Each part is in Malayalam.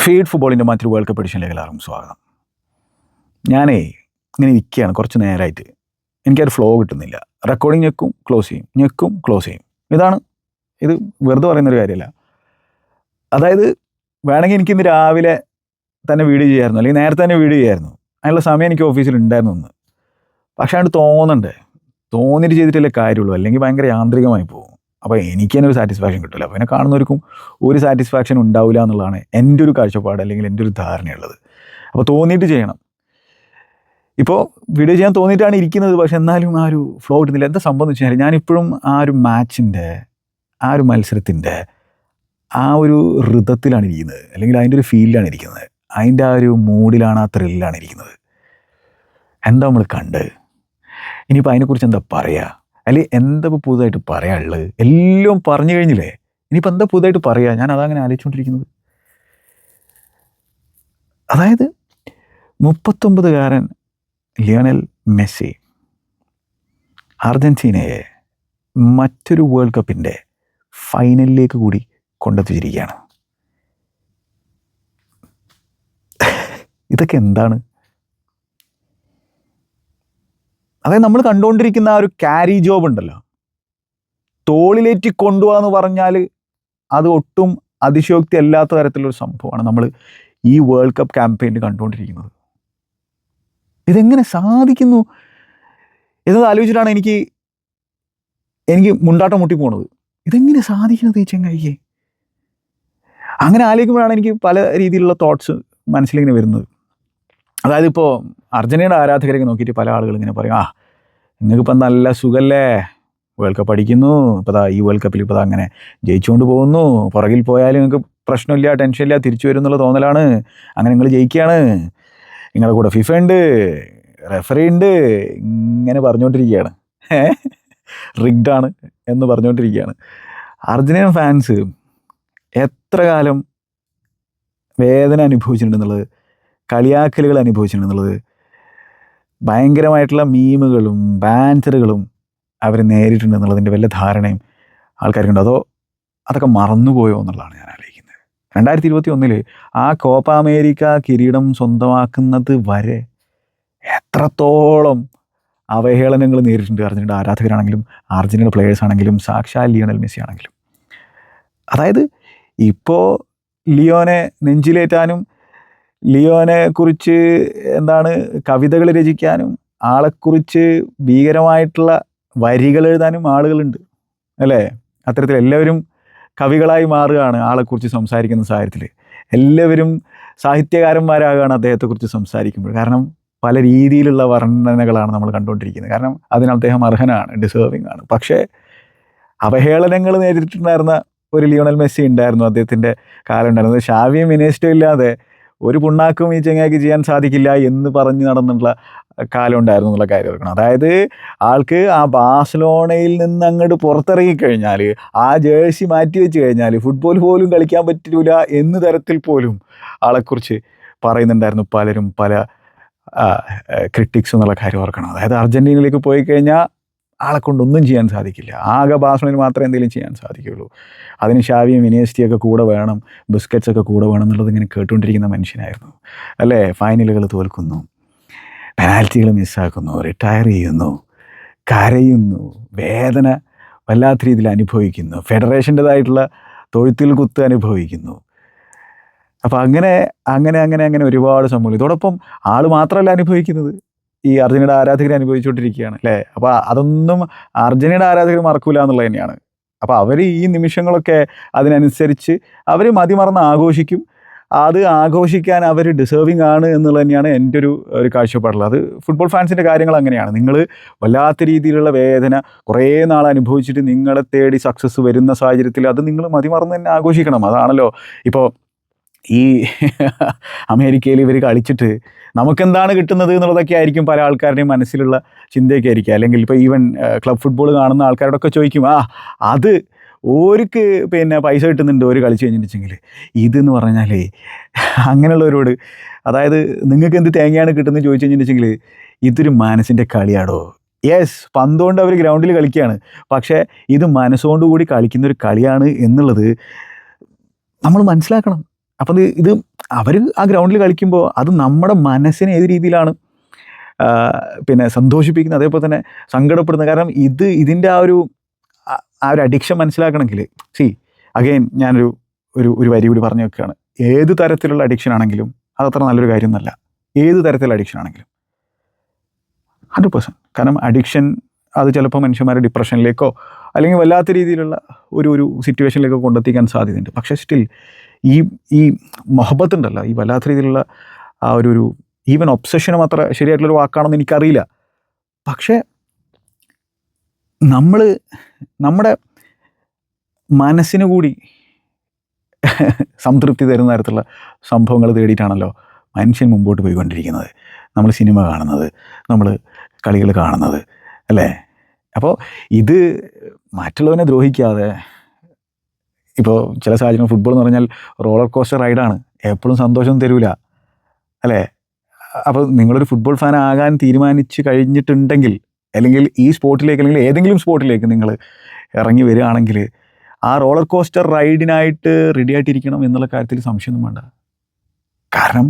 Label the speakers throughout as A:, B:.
A: ഫീഡ് ഫുട്ബോളിൻ്റെ മറ്റൊരു വേൾഡ് കപ്പ് എഡിഷനിലേക്ക് എല്ലാവർക്കും സ്വാഗതം. ഞാനേ ഇങ്ങനെ ഇരിക്കുകയാണ് കുറച്ച് നേരമായിട്ട്. എനിക്കൊരു ഫ്ലോ കിട്ടുന്നില്ല. റെക്കോർഡിങ് ഞെക്കും ക്ലോസ് ചെയ്യും, ഞെക്കും ക്ലോസ് ചെയ്യും. ഇത് വെറുതെ പറയുന്നൊരു കാര്യമല്ല. അതായത് വേണമെങ്കിൽ എനിക്കിന്ന് രാവിലെ തന്നെ വീഡിയോ ചെയ്യായിരുന്നു, അല്ലെങ്കിൽ നേരത്തെ തന്നെ വീഡിയോ ചെയ്യായിരുന്നു. അതിനുള്ള സമയം എനിക്ക് ഓഫീസിൽ ഉണ്ടായിരുന്നു ഒന്ന്. പക്ഷേ അത് തോന്നിയിട്ട് ചെയ്തിട്ടല്ലേ കാര്യമുള്ളൂ, അല്ലെങ്കിൽ ഭയങ്കര യാന്ത്രികമായി പോകും. അപ്പോൾ എനിക്ക് തന്നെ ഒരു സാറ്റിസ്ഫാക്ഷൻ കിട്ടില്ല. അപ്പോൾ എന്നെ കാണുന്നവർക്കും ഒരു സാറ്റിസ്ഫാക്ഷൻ ഉണ്ടാവില്ല എന്നുള്ളതാണ് എൻ്റെ ഒരു കാഴ്ചപ്പാട്, അല്ലെങ്കിൽ എൻ്റെ ഒരു ധാരണയുള്ളത്. അപ്പോൾ തോന്നിയിട്ട് ചെയ്യണം. ഇപ്പോൾ വീഡിയോ ചെയ്യാൻ തോന്നിയിട്ടാണ് ഇരിക്കുന്നത്, പക്ഷെ എന്നാലും ആ ഒരു ഫ്ലോ കിട്ടുന്നില്ല. എന്താ സംഭവം എന്ന് വെച്ചാൽ, ഞാനിപ്പോഴും ആ ഒരു മാച്ചിൻ്റെ, ആ ഒരു മത്സരത്തിൻ്റെ ആ ഒരു ഋതത്തിലാണ് ഇരിക്കുന്നത്, അല്ലെങ്കിൽ അതിൻ്റെ ഒരു ഫീലിലാണ് ഇരിക്കുന്നത്, അതിൻ്റെ ആ ഒരു മൂഡിലാണ്, ആ ത്രില്ലാണ് ഇരിക്കുന്നത്. എന്താ നമ്മൾ കണ്ട്, ഇനിയിപ്പോൾ അതിനെക്കുറിച്ച് എന്താ പറയുക, അല്ലെങ്കിൽ എന്താ ഇപ്പോൾ പുതുതായിട്ട് പറയാനുള്ളത്? എല്ലാം പറഞ്ഞു കഴിഞ്ഞില്ലേ, ഇനിയിപ്പോൾ എന്താ പുതുതായിട്ട് പറയുക? ഞാൻ അതങ്ങനെ ആലോചിച്ചുകൊണ്ടിരിക്കുന്നത്. അതായത് 39-കാരൻ ലിയോണൽ മെസ്സി അർജൻറ്റീനയെ മറ്റൊരു വേൾഡ് കപ്പിൻ്റെ ഫൈനലിലേക്ക് കൂടി കൊണ്ടെത്തിച്ചിരിക്കുകയാണ്. ഇതൊക്കെ എന്താണ്? അതായത് നമ്മൾ കണ്ടുകൊണ്ടിരിക്കുന്ന ആ ഒരു ക്യാരി ജോബ് ഉണ്ടല്ലോ, തോളിലേറ്റി കൊണ്ടുപോകാന്ന് പറഞ്ഞാൽ അത് ഒട്ടും അതിശയോക്തി അല്ലാത്ത തരത്തിലൊരു സംഭവമാണ് നമ്മൾ ഈ വേൾഡ് കപ്പ് ക്യാമ്പയിനിൽ കണ്ടുകൊണ്ടിരിക്കുന്നത്. ഇതെങ്ങനെ സാധിക്കുന്നു എന്നത് ആലോചിച്ചിട്ടാണ് എനിക്ക് മുണ്ടാട്ടം മുട്ടി പോണത്. ഇതെങ്ങനെ സാധിക്കുന്നത് ഈ ചെങ്ങായിക്ക്? അങ്ങനെ ആലോചിക്കുമ്പോഴാണ് എനിക്ക് പല രീതിയിലുള്ള തോട്ട്സ് മനസ്സിലിങ്ങനെ വരുന്നത്. അതായത് ഇപ്പോൾ അർജന്റീനയുടെ ആരാധകരൊക്കെ നോക്കിയിട്ട് പല ആളുകൾ ഇങ്ങനെ പറയും, നിങ്ങൾക്കിപ്പം നല്ല സുഖല്ലേ, വേൾഡ് കപ്പ് അടിക്കുന്നു, ഇപ്പോൾ ഈ വേൾഡ് കപ്പിൽ ഇപ്പോൾ അങ്ങനെ ജയിച്ചുകൊണ്ട് പോകുന്നു, പുറകിൽ പോയാലും നിങ്ങൾക്ക് പ്രശ്നമില്ല, ടെൻഷനില്ല, തിരിച്ചു വരും എന്നുള്ള തോന്നലാണ്, അങ്ങനെ നിങ്ങൾ ജയിക്കുകയാണ്, നിങ്ങളുടെ കൂടെ ഫിഫ ഉണ്ട്, റെഫറി ഉണ്ട്, ഇങ്ങനെ പറഞ്ഞുകൊണ്ടിരിക്കുകയാണ്. റിഗ്ഡാണ് എന്ന് പറഞ്ഞുകൊണ്ടിരിക്കുകയാണ്. അർജന്റീന ഫാൻസ് എത്ര കാലം വേദന അനുഭവിച്ചിട്ടുണ്ടെന്നുള്ളത്, കളിയാക്കലുകൾ അനുഭവിച്ചിട്ടുണ്ടെന്നുള്ളത്, ഭയങ്കരമായിട്ടുള്ള മീമുകളും ബാൻസറുകളും അവർ നേരിട്ടുണ്ടെന്നുള്ളതിൻ്റെ വല്ല ധാരണയും ആൾക്കാർക്കുണ്ടോ, അതോ അതൊക്കെ മറന്നുപോയോ എന്നുള്ളതാണ് ഞാൻ ആലോചിക്കുന്നത്. 2021 ആ കോപ്പ അമേരിക്ക കിരീടം സ്വന്തമാക്കുന്നത് വരെ എത്രത്തോളം അവഹേളനങ്ങൾ നേരിട്ടുണ്ട് അർജന്റീന ആരാധകരാണെങ്കിലും അർജന്റീന പ്ലേയേഴ്സ് ആണെങ്കിലും സാക്ഷാൽ ലിയോണൽ മെസ്സി ആണെങ്കിലും. അതായത് ഇപ്പോൾ ലിയോനെ നെഞ്ചിലേറ്റാനും ലിയോനെ കുറിച്ച് കവിതകൾ രചിക്കാനും ആളെക്കുറിച്ച് ഭീകരമായിട്ടുള്ള വരികൾ എഴുതാനും ആളുകളുണ്ട്, അല്ലേ? അത്തരത്തിൽ എല്ലാവരും കവികളായി മാറുകയാണ് ആളെക്കുറിച്ച് സംസാരിക്കുന്ന സാഹചര്യത്തിൽ. എല്ലാവരും സാഹിത്യകാരന്മാരാകുകയാണ് അദ്ദേഹത്തെക്കുറിച്ച് സംസാരിക്കുമ്പോൾ. കാരണം പല രീതിയിലുള്ള വർണ്ണനകളാണ് നമ്മൾ കണ്ടുകൊണ്ടിരിക്കുന്നത്. കാരണം അതിന് അദ്ദേഹം അർഹനാണ്, ഡിസേർവിങ് ആണ്. പക്ഷേ അവഹേളനങ്ങൾ നേരിട്ടിട്ടുണ്ടായിരുന്ന ഒരു ലിയോണൽ മെസ്സി ഉണ്ടായിരുന്നു, അദ്ദേഹത്തിൻ്റെ കാലം ഉണ്ടായിരുന്നത്. ഷാവിയും ഇനേസ്റ്റോ ഇല്ലാതെ ഒരു പുണ്ണാക്കും ഈ ചെങ്ങായിക്ക് ചെയ്യാൻ സാധിക്കില്ല എന്ന് പറഞ്ഞ് നടന്നിട്ടുള്ള കാലം ഉണ്ടായിരുന്നു എന്നുള്ള കാര്യം ഓർക്കണം. അതായത് ആൾക്ക് ആ ബാഴ്സലോണയിൽ നിന്ന് അങ്ങോട്ട് പുറത്തിറങ്ങിക്കഴിഞ്ഞാൽ, ആ ജേഴ്സി മാറ്റി വെച്ച് കഴിഞ്ഞാൽ ഫുട്ബോൾ പോലും കളിക്കാൻ പറ്റില്ല എന്ന് തരത്തിൽ പോലും ആളെക്കുറിച്ച് പറയുന്നുണ്ടായിരുന്നു പലരും, പല ക്രിട്ടിക്സ് എന്നുള്ള കാര്യം ഓർക്കണം. അതായത് അർജൻറ്റീനയിലേക്ക് പോയി കഴിഞ്ഞാൽ ആളെ കൊണ്ടൊന്നും ചെയ്യാൻ സാധിക്കില്ല, ആകെ ബാഴ്സലോണയിൽ മാത്രമേ എന്തെങ്കിലും ചെയ്യാൻ സാധിക്കുകയുള്ളൂ. അതിന് ഷാവിയും ഇനിയസ്റ്റൊക്കെ കൂടെ വേണം, ബുസ്കറ്റ്സൊക്കെ കൂടെ വേണം എന്നുള്ളത് ഇങ്ങനെ കേട്ടുകൊണ്ടിരിക്കുന്ന മനുഷ്യനായിരുന്നു, അല്ലേ? ഫൈനലുകൾ തോൽക്കുന്നു, പെനാൽറ്റികൾ മിസ്സാക്കുന്നു, റിട്ടയർ ചെയ്യുന്നു, കരയുന്നു, വേദന വല്ലാത്ത രീതിയിൽ അനുഭവിക്കുന്നു, ഫെഡറേഷൻ്റെതായിട്ടുള്ള തൊഴുത്തിൽ കുത്ത് അനുഭവിക്കുന്നു. അപ്പോൾ അങ്ങനെ ഒരുപാട് സംഭവങ്ങൾ. ഇതോടൊപ്പം ആൾ മാത്രമല്ല അനുഭവിക്കുന്നത്, ഈ അർജന്റീന ആരാധകർ അനുഭവിച്ചുകൊണ്ടിരിക്കുകയാണ്, അല്ലേ? അപ്പോൾ അതൊന്നും അർജന്റീന ആരാധകർ മറക്കൂല എന്നുള്ളത് തന്നെയാണ്. അപ്പോൾ അവർ ഈ നിമിഷങ്ങളൊക്കെ അതിനനുസരിച്ച് അവർ മതിമറന്ന് ആഘോഷിക്കും. അത് ആഘോഷിക്കാൻ അവർ ഡിസേർവിങ് ആണ് എന്നുള്ളത് തന്നെയാണ് എൻ്റെ ഒരു കാഴ്ചപ്പാടുള്ളത്. അത് ഫുട്ബോൾ ഫാൻസിൻ്റെ കാര്യങ്ങൾ അങ്ങനെയാണ്. നിങ്ങൾ വല്ലാത്ത രീതിയിലുള്ള വേദന കുറേ നാൾ അനുഭവിച്ചിട്ട് നിങ്ങളെ തേടി സക്സസ് വരുന്ന സാഹചര്യത്തിൽ അത് നിങ്ങൾ മതിമറന്ന് തന്നെ ആഘോഷിക്കണം. അതാണല്ലോ ഇപ്പോൾ ഈ അമേരിക്കയിൽ ഇവർ കളിച്ചിട്ട് നമുക്കെന്താണ് കിട്ടുന്നത് എന്നുള്ളതൊക്കെ ആയിരിക്കും പല ആൾക്കാരുടെയും മനസ്സിലുള്ള ചിന്തയൊക്കെ ആയിരിക്കും. അല്ലെങ്കിൽ ഇപ്പോൾ ഈവൻ ക്ലബ് ഫുട്ബോൾ കാണുന്ന ആൾക്കാരോടൊക്കെ ചോദിക്കും, അത് ഓർക്ക് പൈസ കിട്ടുന്നുണ്ട് ഒരു കളിച്ച് കഴിഞ്ഞിട്ടുണ്ടെങ്കിൽ. ഇതെന്ന് പറഞ്ഞാലേ അങ്ങനെയുള്ളവരോട്, അതായത് നിങ്ങൾക്ക് എന്ത് തേങ്ങയാണ് കിട്ടുന്നത് ചോദിച്ചു കഴിഞ്ഞിട്ടുണ്ടെങ്കിൽ, ഇതൊരു മനസ്സിൻ്റെ കളിയാടോ. യെസ്, പന്തുകൊണ്ട് അവർ ഗ്രൗണ്ടിൽ കളിക്കുകയാണ്, പക്ഷേ ഇത് മനസ്സുകൊണ്ടുകൂടി കളിക്കുന്നൊരു കളിയാണ് എന്നുള്ളത് നമ്മൾ മനസ്സിലാക്കണം. അപ്പം ഇത് അവർ ആ ഗ്രൗണ്ടിൽ കളിക്കുമ്പോൾ അത് നമ്മുടെ മനസ്സിനെ ഏത് രീതിയിലാണ് പിന്നെ സന്തോഷിപ്പിക്കുന്നത്, അതേപോലെ തന്നെ സങ്കടപ്പെടുന്നത്. കാരണം ഇതിൻ്റെ ആ ഒരു അഡിക്ഷൻ മനസ്സിലാക്കണമെങ്കിൽ അഗെയിൻ ഞാനൊരു ഒരു വരി കൂടി പറഞ്ഞു വെക്കുകയാണ്. ഏത് തരത്തിലുള്ള അഡിക്ഷൻ ആണെങ്കിലും അതത്ര നല്ലൊരു കാര്യമൊന്നുമല്ല. ഏത് തരത്തിലുള്ള അഡിക്ഷൻ ആണെങ്കിലും 100%. കാരണം അഡിക്ഷൻ അത് ചിലപ്പോൾ മനുഷ്യന്മാരെ ഡിപ്രഷനിലേക്കോ അല്ലെങ്കിൽ വല്ലാത്ത രീതിയിലുള്ള ഒരു സിറ്റുവേഷനിലേക്കോ കൊണ്ടെത്തിക്കാൻ സാധ്യതയുണ്ട്. പക്ഷേ സ്റ്റിൽ ഈ മൊഹബത്ത് ഉണ്ടല്ലോ, ഈ വല്ലാത്ത രീതിയിലുള്ള ആ ഒരു ഈവൻ ഒബ്സഷനും അത്ര ശരിയായിട്ടുള്ളൊരു വാക്കാണെന്ന് എനിക്കറിയില്ല. പക്ഷേ നമ്മുടെ മനസ്സിന് കൂടി സംതൃപ്തി തരുന്ന തരത്തിലുള്ള സംഭവങ്ങൾ തേടിയിട്ടാണല്ലോ മനുഷ്യൻ മുമ്പോട്ട് പോയിക്കൊണ്ടിരിക്കുന്നത്. നമ്മൾ സിനിമ കാണുന്നത്, നമ്മൾ കളികൾ കാണുന്നത്, അല്ലേ? അപ്പോൾ ഇത് മറ്റുള്ളവനെ ദ്രോഹിക്കാതെ, ഇപ്പോൾ ചില സാഹചര്യം ഫുട്ബോൾ എന്ന് പറഞ്ഞാൽ റോളർ കോസ്റ്റർ റൈഡാണ്, എപ്പോഴും സന്തോഷം തരൂല, അല്ലേ? അപ്പോൾ നിങ്ങളൊരു ഫുട്ബോൾ ഫാൻ ആകാൻ തീരുമാനിച്ച് കഴിഞ്ഞിട്ടുണ്ടെങ്കിൽ, അല്ലെങ്കിൽ ഈ സ്പോർട്ടിലേക്ക് അല്ലെങ്കിൽ ഏതെങ്കിലും സ്പോർട്ടിലേക്ക് നിങ്ങൾ ഇറങ്ങി വരികയാണെങ്കിൽ ആ റോളർ കോസ്റ്റർ റൈഡിനായിട്ട് റെഡി ആയിട്ടിരിക്കണം എന്നുള്ള കാര്യത്തിൽ സംശയമൊന്നും വേണ്ട. കാരണം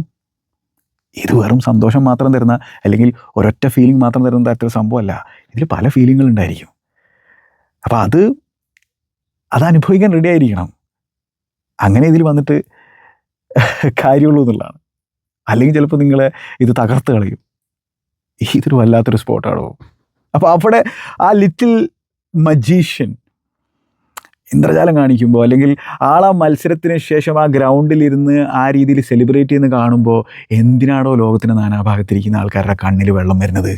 A: ഇത് വെറും സന്തോഷം മാത്രം തരുന്ന അല്ലെങ്കിൽ ഒരൊറ്റ ഫീലിംഗ് മാത്രം തരുന്ന തരത്തിലുള്ള സംഭവമല്ല. ഇതിൽ പല ഫീലിങ്ങുകൾ ഉണ്ടായിരിക്കും. അപ്പോൾ അത് അനുഭവിക്കാൻ റെഡി ആയിരിക്കണം. അങ്ങനെ ഇതിൽ വന്നിട്ട് കാര്യമുള്ളൂ എന്നുള്ളതാണ്. അല്ലെങ്കിൽ ചിലപ്പോൾ നിങ്ങളെ ഇത് തകർത്ത് കളയും. ഇതൊരു വല്ലാത്തൊരു സ്പോട്ടാണോ. അപ്പോൾ അവിടെ ആ ലിറ്റിൽ മജീഷ്യൻ ഇന്ദ്രജാലം കാണിക്കുമ്പോൾ, അല്ലെങ്കിൽ ആളാ മത്സരത്തിന് ശേഷം ആ ഗ്രൗണ്ടിലിരുന്ന് ആ രീതിയിൽ സെലിബ്രേറ്റ് ചെയ്യുന്ന കാണുമ്പോൾ എന്തിനാണോ ലോകത്തിൻ്റെ നാനാഭാഗത്തിരിക്കുന്ന ആൾക്കാരുടെ കണ്ണിൽ വെള്ളം വരുന്നത്?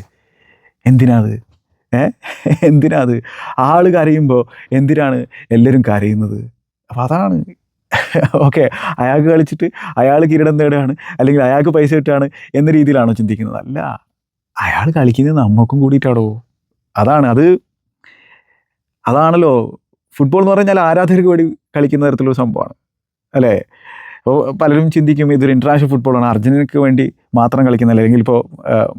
A: എന്തിനാത്? ആൾ കരയുമ്പോൾ എന്തിനാണ് എല്ലാവരും കരയുന്നത്? അപ്പോൾ അതാണ്. ഓക്കെ, അയാൾക്ക് കളിച്ചിട്ട് അയാൾ കിരീടം നേടുകയാണ് അല്ലെങ്കിൽ അയാൾക്ക് പൈസ കിട്ടുകയാണ് എന്ന രീതിയിലാണോ ചിന്തിക്കുന്നത്? അല്ല, അയാൾ കളിക്കുന്നത് നമുക്കും കൂടിയിട്ടാണോ. അതാണല്ലോ ഫുട്ബോൾ എന്ന് പറഞ്ഞാൽ ആരാധകർക്ക് വേണ്ടി കളിക്കുന്ന തരത്തിലുള്ള സംഭവമാണ്, അല്ലേ? അപ്പോൾ പലരും ചിന്തിക്കും ഇതൊരു ഇൻ്റർനാഷണൽ ഫുട്ബോളാണ്, അർജന്റീനയ്ക്ക് വേണ്ടി മാത്രം കളിക്കുന്നതല്ലേ, അല്ലെങ്കിൽ ഇപ്പോൾ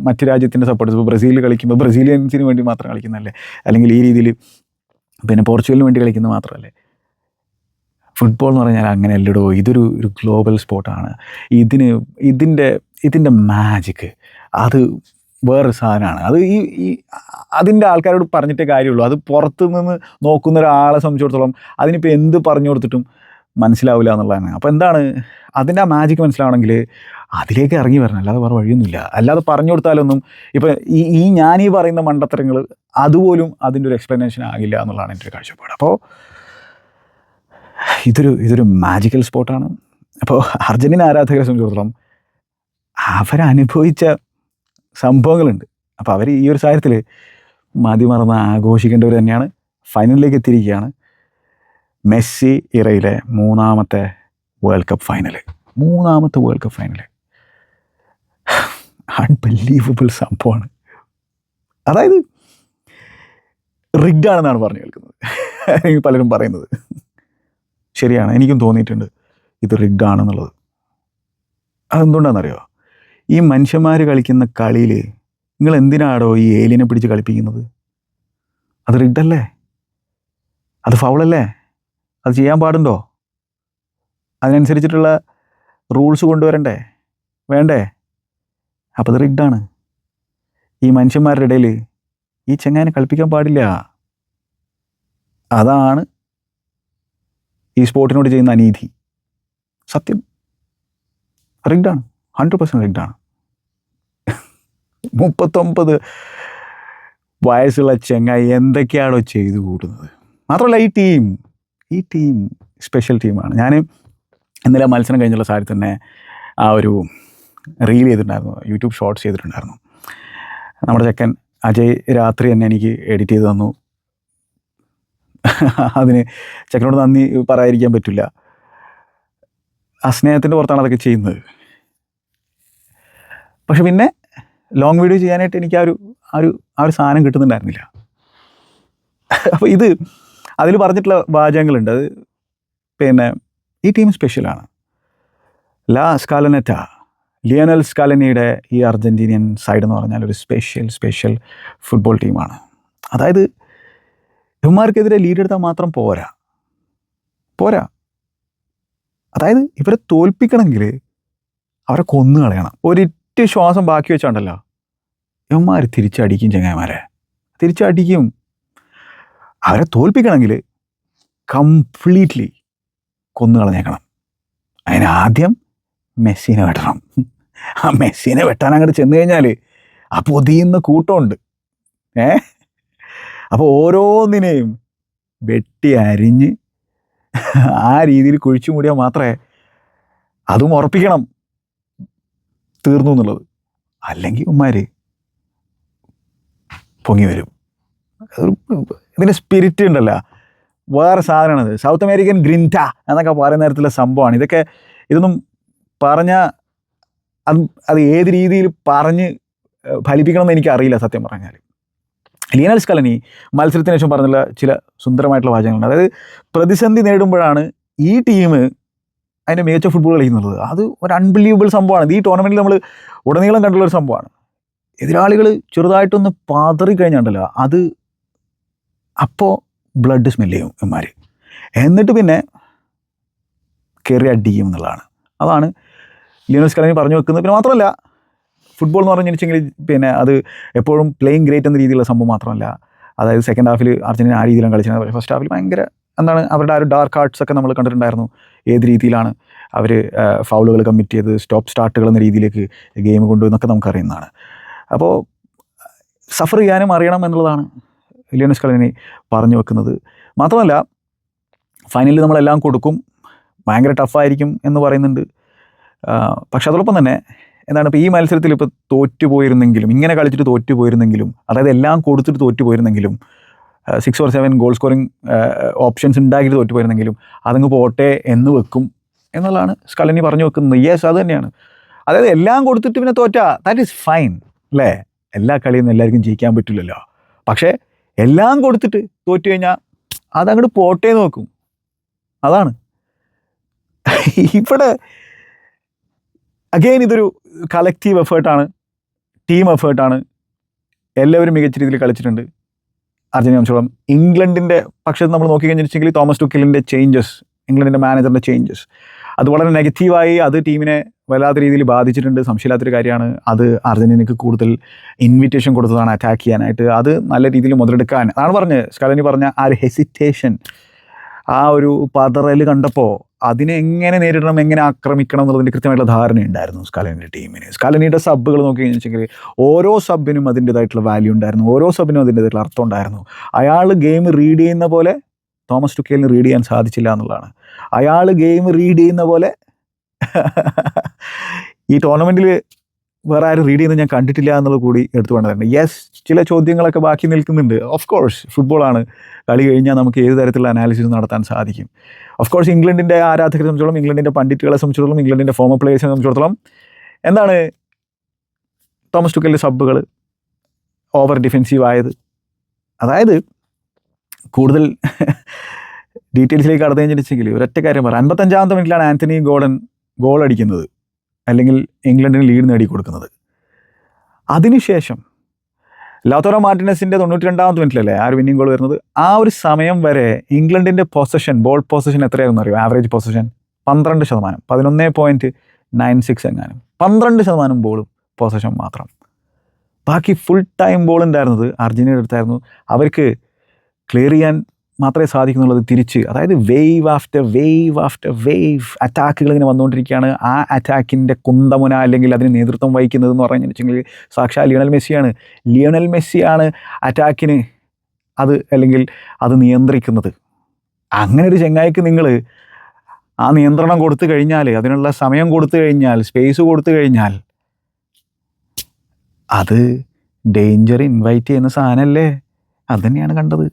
A: മറ്റ് രാജ്യത്തിൻ്റെ സപ്പോർട്ടേഴ്സ്, ഇപ്പോൾ ബ്രസീലിൽ കളിക്കുമ്പോൾ ബ്രസീലിയൻസിന് വേണ്ടി മാത്രം കളിക്കുന്നതല്ലേ, അല്ലെങ്കിൽ ഈ രീതിയിൽ പിന്നെ പോർച്ചുഗലിന് വേണ്ടി കളിക്കുന്നത് മാത്രമല്ലേ. ഫുട്ബോൾ എന്ന് പറഞ്ഞാൽ അങ്ങനെ അല്ലടോ, ഇതൊരു ഗ്ലോബൽ സ്പോർട്ടാണ്. ഇതിൻ്റെ മാജിക്ക് അത് വേറൊരു സാധനമാണ്. അത് അതിൻ്റെ ആൾക്കാരോട് പറഞ്ഞിട്ടേ കാര്യമുള്ളൂ. അത് പുറത്തു നിന്ന് നോക്കുന്ന ഒരാളെ സംബന്ധിച്ചിടത്തോളം അതിനിപ്പോൾ എന്ത് പറഞ്ഞു കൊടുത്തിട്ടും മനസ്സിലാവില്ല എന്നുള്ളതാണ്. അപ്പോൾ എന്താണ് അതിൻ്റെ ആ മാജിക്ക് മനസ്സിലാവണമെങ്കിൽ അതിലേക്ക് ഇറങ്ങി വരണം, അല്ലാതെ വേറെ വഴിയൊന്നുമില്ല. അല്ലാതെ പറഞ്ഞു കൊടുത്താലൊന്നും ഇപ്പോൾ ഞാനീ പറയുന്ന മണ്ടത്തരങ്ങൾ അതുപോലും അതിൻ്റെ ഒരു എക്സ്പ്ലനേഷൻ ആകില്ല എന്നുള്ളതാണ് എൻ്റെ ഒരു കാഴ്ചപ്പാട്. അപ്പോൾ ഇതൊരു മാജിക്കൽ സ്പോട്ടാണ്. അപ്പോൾ അർജന്റീന ആരാധകരെ സംബന്ധിച്ചിടത്തോളം അവരനുഭവിച്ച സംഭവങ്ങളുണ്ട്. അപ്പോൾ അവർ ഈ ഒരു സാഹചര്യത്തിൽ മതിമറന്ന് ആഘോഷിക്കേണ്ടവർ തന്നെയാണ്. ഫൈനലിലേക്ക് എത്തിയിരിക്കുകയാണ്. മെസ്സി ഇറയിലെ മൂന്നാമത്തെ വേൾഡ് കപ്പ് ഫൈനല്. അൺബിലീവബിൾ സംഭവമാണ്. അതായത് റിഗ്ഡാണെന്നാണ് പറഞ്ഞു കേൾക്കുന്നത് പലരും പറയുന്നത്. ശരിയാണ്, എനിക്കും തോന്നിയിട്ടുണ്ട് ഇത് റിഗ്ഡാണെന്നുള്ളത്. അതെന്തുകൊണ്ടാണെന്നറിയോ? ഈ മനുഷ്യന്മാർ കളിക്കുന്ന കളിയിൽ നിങ്ങൾ എന്തിനാടോ ഈ ഏലിയനെ പിടിച്ച് കളിപ്പിക്കുന്നത്? അത് റിഗ്ഡല്ലേ? അത് ഫൗളല്ലേ? അത് ചെയ്യാൻ പാടുണ്ടോ? അതിനനുസരിച്ചിട്ടുള്ള റൂൾസ് കൊണ്ടുവരണ്ടേ? വേണ്ടേ? അപ്പോൾ അത് റിഗ്ഡാണ്. ഈ മനുഷ്യന്മാരുടെ ഇടയിൽ ഈ ചെങ്ങാനെ കളിപ്പിക്കാൻ പാടില്ല. അതാണ് ഈ സ്പോർട്ടിനോട് ചെയ്യുന്ന അനീതി. സത്യം, റിഗ്ഡാണ്, 100% റിഗ്ഡാണ്. 39 വയസ്സുള്ള ചെങ്ങായി എന്തൊക്കെയാണോ ചെയ്തു കൂട്ടുന്നത്. മാത്രമല്ല ഈ ടീം സ്പെഷ്യൽ ടീമാണ്. ഞാൻ ഇന്നലെ മത്സരം കഴിഞ്ഞുള്ള സാഹചര്യത്തിൽ തന്നെ ആ ഒരു റീൽ ചെയ്തിട്ടുണ്ടായിരുന്നു, യൂട്യൂബ് ഷോർട്സ് ചെയ്തിട്ടുണ്ടായിരുന്നു. നമ്മുടെ ചെക്കൻ അജയ് രാത്രി തന്നെ എനിക്ക് എഡിറ്റ് ചെയ്ത് തന്നു. അതിന് ചെക്കനോട് നന്ദി പറയാതിരിക്കാൻ പറ്റില്ല. ആ സ്നേഹത്തിൻ്റെ പുറത്താണ് അതൊക്കെ ചെയ്യുന്നത്. പക്ഷെ പിന്നെ ലോങ് വീഡിയോ ചെയ്യാനായിട്ട് എനിക്ക് ആ ഒരു സാധനം കിട്ടുന്നുണ്ടായിരുന്നില്ല. അപ്പോൾ അതിൽ പറഞ്ഞിട്ടുള്ള വാചകങ്ങളുണ്ട്. അത് പിന്നെ ഈ ടീം സ്പെഷ്യലാണ്. ലാ സ്കാലനെറ്റ, ലിയണൽ സ്കാലനിയുടെ ഈ അർജൻറ്റീനിയൻ സൈഡ് എന്ന് പറഞ്ഞാൽ ഒരു സ്പെഷ്യൽ ഫുട്ബോൾ ടീമാണ്. അതായത് ഇവന്മാർക്കെതിരെ ലീഡ് എടുത്താൽ മാത്രം പോരാ. അതായത് ഇവരെ തോൽപ്പിക്കണമെങ്കിൽ അവരെ കൊന്നു കളയണം. ഒരിറ്റ് ശ്വാസം ബാക്കി വെച്ചാണ്ടല്ലോ ഇവന്മാർ തിരിച്ചടിക്കും. ചങ്ങായിമാരെ തിരിച്ചടിക്കും. അവരെ തോൽപ്പിക്കണമെങ്കിൽ കംപ്ലീറ്റ്ലി കൊന്നു കളഞ്ഞേക്കണം. അതിനാദ്യം മെസ്സിനെ വെട്ടണം. ആ മെസ്സിനെ വെട്ടാൻ അങ്ങോട്ട് ചെന്ന് കഴിഞ്ഞാൽ ആ പൊതിയുന്ന കൂട്ടമുണ്ട്. അപ്പോൾ ഓരോന്നിനെയും വെട്ടി അരിഞ്ഞ് ആ രീതിയിൽ കുഴിച്ചു മൂടിയാൽ മാത്രമേ അതും ഉറപ്പിക്കണം തീർന്നു എന്നുള്ളത്. അല്ലെങ്കിൽ ഉമ്മാർ പൊങ്ങി വരും. ഇതിൻ്റെ സ്പിരിറ്റ് ഉണ്ടല്ലോ, വേറെ സാധനമാണത്. സൗത്ത് അമേരിക്കൻ ഗ്രിൻറ്റ എന്നൊക്കെ പറയുന്ന തരത്തിലുള്ള സംഭവമാണ് ഇതൊക്കെ. ഇതൊന്നും പറഞ്ഞാൽ അത് ഏത് രീതിയിൽ പറഞ്ഞ് ഫലിപ്പിക്കണമെന്ന് എനിക്കറിയില്ല സത്യം പറഞ്ഞാൽ. ലിയണൽ സ്കലനി മത്സരത്തിന് ശേഷം പറഞ്ഞുള്ള ചില സുന്ദരമായിട്ടുള്ള വാചകങ്ങളുണ്ട്. അതായത് പ്രതിസന്ധി നേരിടുമ്പോഴാണ് ഈ ടീം അതിൻ്റെ മികച്ച ഫുട്ബോൾ കളിക്കുന്നുള്ളത്. അത് ഒരു അൺബിലീവബിൾ സംഭവമാണ്. ഈ ടൂർണമെൻറ്റിൽ നമ്മൾ ഉടനീളം കണ്ടുള്ളൊരു സംഭവമാണ്. എതിരാളികൾ ചെറുതായിട്ടൊന്ന് പാതറിക്കഴിഞ്ഞാണ്ടല്ലോ അത് അപ്പോൾ ബ്ലഡ് സ്മെല്ല് ചെയ്യും ഇവന്മാർ. എന്നിട്ട് പിന്നെ കയറി അടിക്കും എന്നുള്ളതാണ്. അതാണ് ലിയണൽ സ്കലനി പറഞ്ഞു വെക്കുന്നത്. പിന്നെ മാത്രമല്ല ഫുട്ബോൾ എന്ന് പറഞ്ഞിട്ടുണ്ടെങ്കിൽ പിന്നെ അത് എപ്പോഴും പ്ലേയിങ് ഗ്രേറ്റ് എന്ന രീതിയിലുള്ള സംഭവം മാത്രമല്ല. അതായത് സെക്കൻഡ് ഹാഫിൽ അർജൻറ്റീന ആ രീതിയിലാണ് കളിച്ചത്. ഫസ്റ്റ് ഹാഫിൽ ഭയങ്കര എന്താണ് അവരുടെ ആ ഒരു ഡാർക്ക് ആർട്സ് ഒക്കെ നമ്മൾ കണ്ടിട്ടുണ്ടായിരുന്നു. ഏത് രീതിയിലാണ് അവർ ഫൗളുകൾ കമ്മിറ്റ് ചെയ്ത് സ്റ്റോപ്പ് സ്റ്റാർട്ടുകൾ എന്ന രീതിയിലേക്ക് ഗെയിം കൊണ്ടുവന്നൊക്കെ നമുക്കറിയുന്നതാണ്. അപ്പോൾ സഫർ ചെയ്യാനും അറിയണം എന്നുള്ളതാണ് ലിയണൽ സ്കലനി പറഞ്ഞു വെക്കുന്നത്. മാത്രമല്ല ഫൈനലിൽ നമ്മളെല്ലാം കൊടുക്കും, ഭയങ്കര ടഫായിരിക്കും എന്ന് പറയുന്നുണ്ട്. പക്ഷെ അതോടൊപ്പം തന്നെ എന്താണ് ഇപ്പോൾ ഈ മത്സരത്തിൽ ഇപ്പോൾ തോറ്റുപോയിരുന്നെങ്കിലും, ഇങ്ങനെ കളിച്ചിട്ട് തോറ്റുപോയിരുന്നെങ്കിലും, അതായത് എല്ലാം കൊടുത്തിട്ട് തോറ്റുപോയിരുന്നെങ്കിലും, 6 or 7 ഗോൾ സ്കോറിങ് ഓപ്ഷൻസ് ഉണ്ടാക്കിയിട്ട് തോറ്റുപോയിരുന്നെങ്കിലും അതങ്ങ് പോട്ടെ എന്ന് വെക്കും എന്നുള്ളതാണ് സ്കലനി പറഞ്ഞു വെക്കുന്നത്. യെസ്, അത് തന്നെയാണ്. അതായത് എല്ലാം കൊടുത്തിട്ട് പിന്നെ തോറ്റാ ദാറ്റ് ഈസ് ഫൈൻ അല്ലേ. എല്ലാ കളിയൊന്നും എല്ലാവർക്കും ജയിക്കാൻ പറ്റില്ലല്ലോ. പക്ഷേ എല്ലാം കൊടുത്തിട്ട് തോറ്റു കഴിഞ്ഞാൽ അതങ്ങോട്ട് പോട്ടെ എന്ന് വെക്കും. അതാണ് ഇവിടെ അഗെയിൻ ഇതൊരു കളക്റ്റീവ് എഫേർട്ടാണ്, ടീം എഫേർട്ടാണ്. എല്ലാവരും മികച്ച രീതിയിൽ കളിച്ചിട്ടുണ്ട്. അർജന്റീന സംബന്ധിച്ചോളം ഇംഗ്ലണ്ടിൻ്റെ പക്ഷത്ത് നമ്മൾ നോക്കിക്കഴിഞ്ഞിട്ടുണ്ടെങ്കിൽ തോമസ് ടുക്കെലിൻ്റെ ചേഞ്ചസ്, ഇംഗ്ലണ്ടിൻ്റെ മാനേജറിൻ്റെ ചേഞ്ചസ്, അത് വളരെ നെഗറ്റീവായി അത് ടീമിനെ വല്ലാത്ത രീതിയിൽ ബാധിച്ചിട്ടുണ്ട്. സംശയമില്ലാത്തൊരു കാര്യമാണ്. അത് അർജന്റീനയ്ക്ക് കൂടുതൽ ഇൻവിറ്റേഷൻ കൊടുത്തതാണ് അറ്റാക്ക് ചെയ്യാനായിട്ട്. അത് നല്ല രീതിയിൽ മുതലെടുക്കാൻ അതാണ് പറഞ്ഞത് സ്കലനി പറഞ്ഞ ആ ഒരു ഹെസിറ്റേഷൻ, ആ ഒരു പതറൽ കണ്ടപ്പോൾ അതിനെ എങ്ങനെ നേരിടണം, എങ്ങനെ ആക്രമിക്കണം എന്നുള്ളതിൻ്റെ കൃത്യമായിട്ടുള്ള ധാരണയുണ്ടായിരുന്നു സ്കലനിയുടെ ടീമിന്. സ്കലനിയുടെ സബ്ബുകൾ നോക്കി കഴിഞ്ഞിട്ടുണ്ടെങ്കിൽ ഓരോ സബ്ബിനും അതിൻ്റേതായിട്ടുള്ള വാല്യൂ ഉണ്ടായിരുന്നു, ഓരോ സബ്ബിനും അതിൻ്റേതായിട്ടുള്ള അർത്ഥം ഉണ്ടായിരുന്നു. അയാൾ ഗെയിം റീഡ് ചെയ്യുന്ന പോലെ തോമസ് ടുക്കേലിന് റീഡ് ചെയ്യാൻ സാധിച്ചില്ല എന്നുള്ളതാണ്. അയാൾ ഗെയിം റീഡ് ചെയ്യുന്ന പോലെ ഈ ടൂർണമെൻറ്റിൽ വേറെ ആരും റീഡ് ചെയ്യുന്നത് ഞാൻ കണ്ടിട്ടില്ല എന്നുള്ളത് കൂടി എടുത്തു വേണ്ടതുണ്ട്. യെസ്, ചില ചോദ്യങ്ങളൊക്കെ ബാക്കി നിൽക്കുന്നുണ്ട്. ഓഫ് കോഴ്സ് ഫുട്ബോളാണ്, കളി കഴിഞ്ഞാൽ നമുക്ക് ഏത് തരത്തിലുള്ള അനാലിസിസ് നടത്താൻ സാധിക്കും. ഓഫ് കോഴ്സ് ഇംഗ്ലണ്ടിൻ്റെ ആരാധകരെ സംബന്ധിച്ചോളം, ഇംഗ്ലണ്ടിൻ്റെ പണ്ഡിറ്റുകളെ സംബന്ധിച്ചിടത്തോളം, ഇംഗ്ലണ്ടിൻ്റെ ഫോമർ പ്ലേയേഴ്സിനെ സംബന്ധിച്ചിടത്തോളം എന്താണ് തോമസ് ടുക്കലിൻ്റെ സബ്ബുകൾ ഓവർ ഡിഫെൻസീവ് ആയത്. അതായത് കൂടുതൽ ഡീറ്റെയിൽസിലേക്ക് കടന്നു കഴിഞ്ഞിട്ടുണ്ടെങ്കിൽ ഒരൊറ്റ കാര്യം പറയാം. 55-ാമത്തെ മിനിറ്റിലാണ് ആന്റണി ഗോർഡൻ ഗോൾ അടിക്കുന്നത്, അല്ലെങ്കിൽ ഇംഗ്ലണ്ടിന് ലീഡ് നേടിക്കൊടുക്കുന്നത്. അതിനുശേഷം ലൗതാരോ മാർട്ടിനസിൻ്റെ 92-ാമത്തെ മിനിറ്റിലല്ലേ ആ ഒരു വിന്നിംഗ് ഗോൾ വരുന്നത്. ആ ഒരു സമയം വരെ ഇംഗ്ലണ്ടിൻ്റെ പൊസഷൻ, ബോൾ പൊസഷൻ എത്രയാണെന്ന് അറിയോ? ആവറേജ് പൊസഷൻ 12%, 11.96 എങ്ങാനും. 12% ബോളും പൊസഷൻ മാത്രം. ബാക്കി ഫുൾ ടൈം ബോൾ ഉണ്ടായിരുന്നത് അർജന്റീനയുടെ അടുത്തായിരുന്നു. അവർക്ക് ക്ലിയർ ചെയ്യാൻ മാത്രമേ സാധിക്കുന്നുള്ളത് തിരിച്ച്. അതായത് wave after wave after wave അറ്റാക്കുകൾ ഇങ്ങനെ വന്നുകൊണ്ടിരിക്കുകയാണ്. ആ അറ്റാക്കിൻ്റെ കുന്തമുന അല്ലെങ്കിൽ അതിന് നേതൃത്വം വഹിക്കുന്നതെന്ന് പറഞ്ഞിട്ടുണ്ടെങ്കിൽ സാക്ഷാൽ ലിയണൽ മെസ്സിയാണ്. ലിയണൽ മെസ്സിയാണ് അറ്റാക്കിന് അത് അല്ലെങ്കിൽ അത് നിയന്ത്രിക്കുന്നത്. അങ്ങനെ ഒരു ചെങ്ങായിക്ക് നിങ്ങൾ ആ നിയന്ത്രണം കൊടുത്തു കഴിഞ്ഞാൽ, അതിനുള്ള സമയം കൊടുത്തു കഴിഞ്ഞാൽ, സ്പേസ് കൊടുത്തു കഴിഞ്ഞാൽ അത് ഡേഞ്ചർ ഇൻവൈറ്റ് ചെയ്യുന്ന സാധനമല്ലേ. അത് തന്നെയാണ് കണ്ടത്.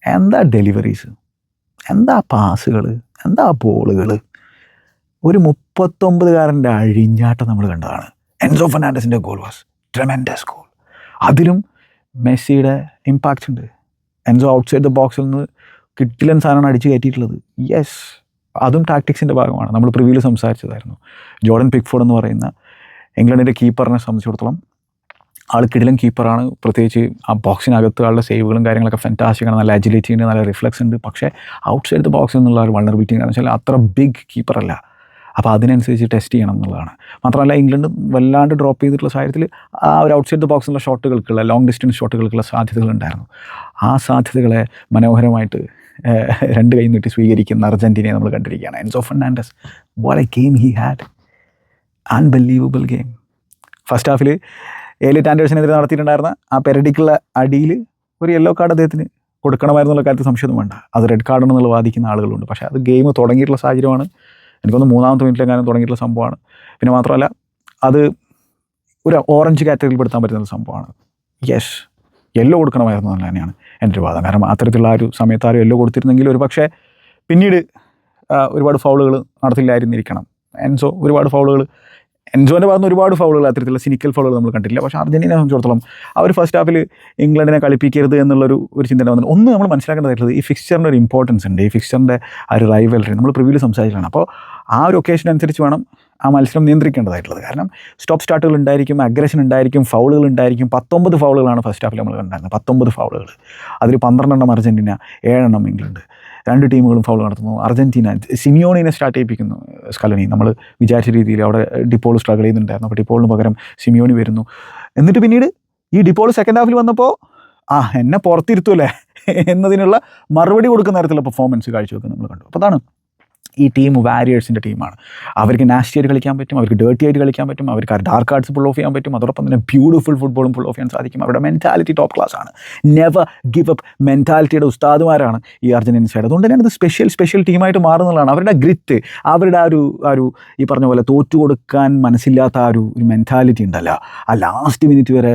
A: എന്താ ഡെലിവറീസ്, എന്താ പാസുകൾ, എന്താ ബോളുകൾ. ഒരു 39-കാരൻ്റെ അഴിഞ്ഞാട്ടം നമ്മൾ കണ്ടതാണ്. എൻസോ ഫെർണാണ്ടസിൻ്റെ ഗോൾ വാസ് ട്രെമെൻഡസ് ഗോൾ. അതിലും മെസ്സിയുടെ ഇമ്പാക്റ്റ് ഉണ്ട്. എൻസോ ഔട്ട്സൈഡ് ദ ബോക്സിൽ നിന്ന് കിട്ടിലൻ സാധനമാണ് അടിച്ച് കയറ്റിയിട്ടുള്ളത്. യെസ്, അതും ടാക്ടിക്സിൻ്റെ ഭാഗമാണ്. നമ്മൾ പ്രിവ്യൂവിൽ സംസാരിച്ചതായിരുന്നു. ജോർഡൻ പിക്ഫോർഡ് എന്ന് പറയുന്ന ഇംഗ്ലണ്ടിൻ്റെ കീപ്പറിനെ സംബന്ധിച്ചിടത്തോളം ആൾ കിടിലൻ കീപ്പറാണ്. പ്രത്യേകിച്ച് ആ ബോക്സിനകത്ത് ആളുടെ സേവുകളും കാര്യങ്ങളൊക്കെ ഫാന്റാസ്റ്റിക്കാണ്. നല്ല അജിലിറ്റി ഉണ്ട്, നല്ല റിഫ്ലക്സ് ഉണ്ട്. പക്ഷേ ഔട്ട്സൈഡ് ദ ബോക്സിൽ നിന്നുള്ള ഒരു വൾണറബിലിറ്റി എന്ന് വെച്ചാൽ അത്ര ബിഗ് കീപ്പറല്ല. അപ്പോൾ അതിനനുസരിച്ച് ടെസ്റ്റ് ചെയ്യണം എന്നുള്ളതാണ്. മാത്രമല്ല ഇംഗ്ലണ്ട് വല്ലാണ്ട് ഡ്രോപ്പ് ചെയ്തിട്ടുള്ള സാഹചര്യത്തിൽ ആ ഒരു ഔട്ട്സൈഡ് ദ ബോക്സിലുള്ള ഷോട്ടുകൾക്കുള്ള ലോങ് ഡിസ്റ്റൻസ് ഷോട്ടുകൾക്കുള്ള സാധ്യതകളുണ്ടായിരുന്നു. ആ സാധ്യതകളെ മനോഹരമായിട്ട് 2 കൈ നീട്ടി സ്വീകരിക്കുന്ന അർജൻറ്റീനയെ നമ്മൾ കണ്ടിരിക്കുകയാണ്. Enzo Fernandez, what a game he had, unbelievable game. First ഹാഫിൽ എലിയറ്റ് ആൻഡേഴ്സനെതിരെ നടത്തിയിട്ടുണ്ടായിരുന്ന ആ പെരടിക്കുള്ള അടിയിൽ ഒരു യെല്ലോ കാർഡ് അദ്ദേഹത്തിന് കൊടുക്കണമായിരുന്നുള്ള കാര്യത്തിൽ സംശയമൊന്നും വേണ്ട. അത് റെഡ് കാർഡെന്നുള്ള വാദിക്കുന്ന ആളുകളുണ്ട്. പക്ഷേ അത് ഗെയിം തുടങ്ങിയിട്ടുള്ള സാഹചര്യമാണ്. എനിക്കൊന്ന് 3-ാമത്തെ മിനിറ്റിലെങ്ങാനും തുടങ്ങിയിട്ടുള്ള സംഭവമാണ്. പിന്നെ മാത്രമല്ല അത് ഒരു ഓറഞ്ച് കാറ്റഗറിയിൽ പെടുത്താൻ പറ്റുന്ന സംഭവമാണ്. യെസ്, യെല്ലോ കൊടുക്കണമായിരുന്നു എന്ന് തന്നെയാണ് എൻ്റെ ഒരു വാദം. കാരണം അത്തരത്തിലുള്ള ആ ഒരു സമയത്ത് ആരും യെല്ലോ കൊടുത്തിരുന്നെങ്കിൽ ഒരു പക്ഷേ പിന്നീട് ഒരുപാട് ഫൗളുകൾ നടത്തില്ലായിരുന്നിരിക്കണം. എൻസോ ഒരുപാട് ഫൗളുകൾ, എൻസോൻ്റെ ഭാഗത്ത് ഒരുപാട് ഫൗളുകൾ, അത്തരത്തിലുള്ള സിനിക്കൽ ഫൗളുകൾ നമ്മൾ കണ്ടിട്ടില്ല. പക്ഷേ അർജൻറ്റീനയെ സംബന്ധിച്ചിടത്തോളം അവർ ഫസ്റ്റ് ഹാഫിൽ ഇംഗ്ലണ്ടിനെ കളിപ്പിക്കരുത് എന്നുള്ളൊരു ചിന്തന വന്നത്. ഒന്ന് നമ്മൾ മനസ്സിലാക്കേണ്ടതായിട്ടുള്ളത് ഈ ഫിക്സ്ചറിൻ്റെ ഒരു ഇമ്പോർട്ടൻസ് ഉണ്ട്. ഈ ഫിക്സ്ചറിൻ്റെ ആ ഒരു റൈവലറി നമ്മൾ പ്രിവ്യൂവിൽ സംസാരിക്കുകയാണ്. അപ്പോൾ ആ ഒരു ഒക്കേഷൻ അനുസരിച്ച് വേണം ആ മത്സരം നിയന്ത്രിക്കേണ്ടതായിട്ടുള്ളത്. കാരണം സ്റ്റോപ്പ് സ്റ്റാർട്ടുകൾ ഉണ്ടായിരിക്കും, അഗ്രഷൻ ഉണ്ടായിരിക്കും, ഫൗളുകൾ ഉണ്ടായിരിക്കും. 19 ഫൗളുകളാണ് ഫസ്റ്റ് ഹാഫിൽ നമ്മൾ കണ്ടായിരുന്നത്. 19 ഫൗളുകൾ. അതിൽ 12 അർജൻറ്റീന, 7 ഇംഗ്ലണ്ട്. 2 ടീമുകളും ഫൗൾ നടത്തുന്നു. അർജൻറ്റീന സിമിയോണിനെ സ്റ്റാർട്ട് ചെയ്യിപ്പിക്കുന്നു. സ്കലോനി നമ്മൾ വിചാരിച്ച രീതിയിൽ അവിടെ ഡിപ്പോൾ സ്ട്രഗിൾ ചെയ്യുന്നുണ്ടായിരുന്നു. അപ്പോൾ ഡിപ്പോളിന് പകരം സിമിയോണി വരുന്നു. എന്നിട്ട് പിന്നീട് ഈ ഡിപ്പോൾ സെക്കൻഡ് ഹാഫിൽ വന്നപ്പോൾ എന്നെ പുറത്തിരുത്തുമല്ലേ എന്നതിനുള്ള മറുപടി കൊടുക്കുന്ന തരത്തിലുള്ള പെർഫോമൻസ് കാഴ്ചവെക്കുന്നത് നമ്മൾ കണ്ടു. അപ്പോൾ അതാണ് ഈ ടീം വാരിയേഴ്സിൻ്റെ ടീമാണ്. അവർക്ക് നാസ്റ്റി ആയിട്ട് കളിക്കാൻ പറ്റും, അവർക്ക് ഡേർട്ടി ആയിട്ട് കളിക്കാൻ പറ്റും, അവർക്ക് ഡാർക്ക് ആർട്സ് പുൾ ഓഫ് ചെയ്യാൻ പറ്റും. അതോടൊപ്പം തന്നെ ബ്യൂട്ടിഫുൾ ഫുട്ബോളും പുൾ ഓഫ് ചെയ്യാൻ സാധിക്കും. അവരുടെ മെൻറ്റാലിറ്റി ടോപ്പ് ക്ലാസ് ആണ്. നെവർ ഗിവ് അപ്പ് മെൻറ്റാലിറ്റിയുടെ ഉസ്താദുമാരാണ് ഈ അർജൻറ്റീൻ സൈഡ്. അതുകൊണ്ട് തന്നെ അത് സ്പെഷ്യൽ ടീമായിട്ട് മാറുന്നതാണ്. അവരുടെ ഗ്രിറ്റ്, അവരുടെ ആ ഒരു ഈ പറഞ്ഞ പോലെ തോറ്റു കൊടുക്കാൻ മനസ്സില്ലാത്ത ആ ഒരു മെൻറ്റാലിറ്റി ഉണ്ടല്ലോ, ആ ലാസ്റ്റ് മിനിറ്റ് വരെ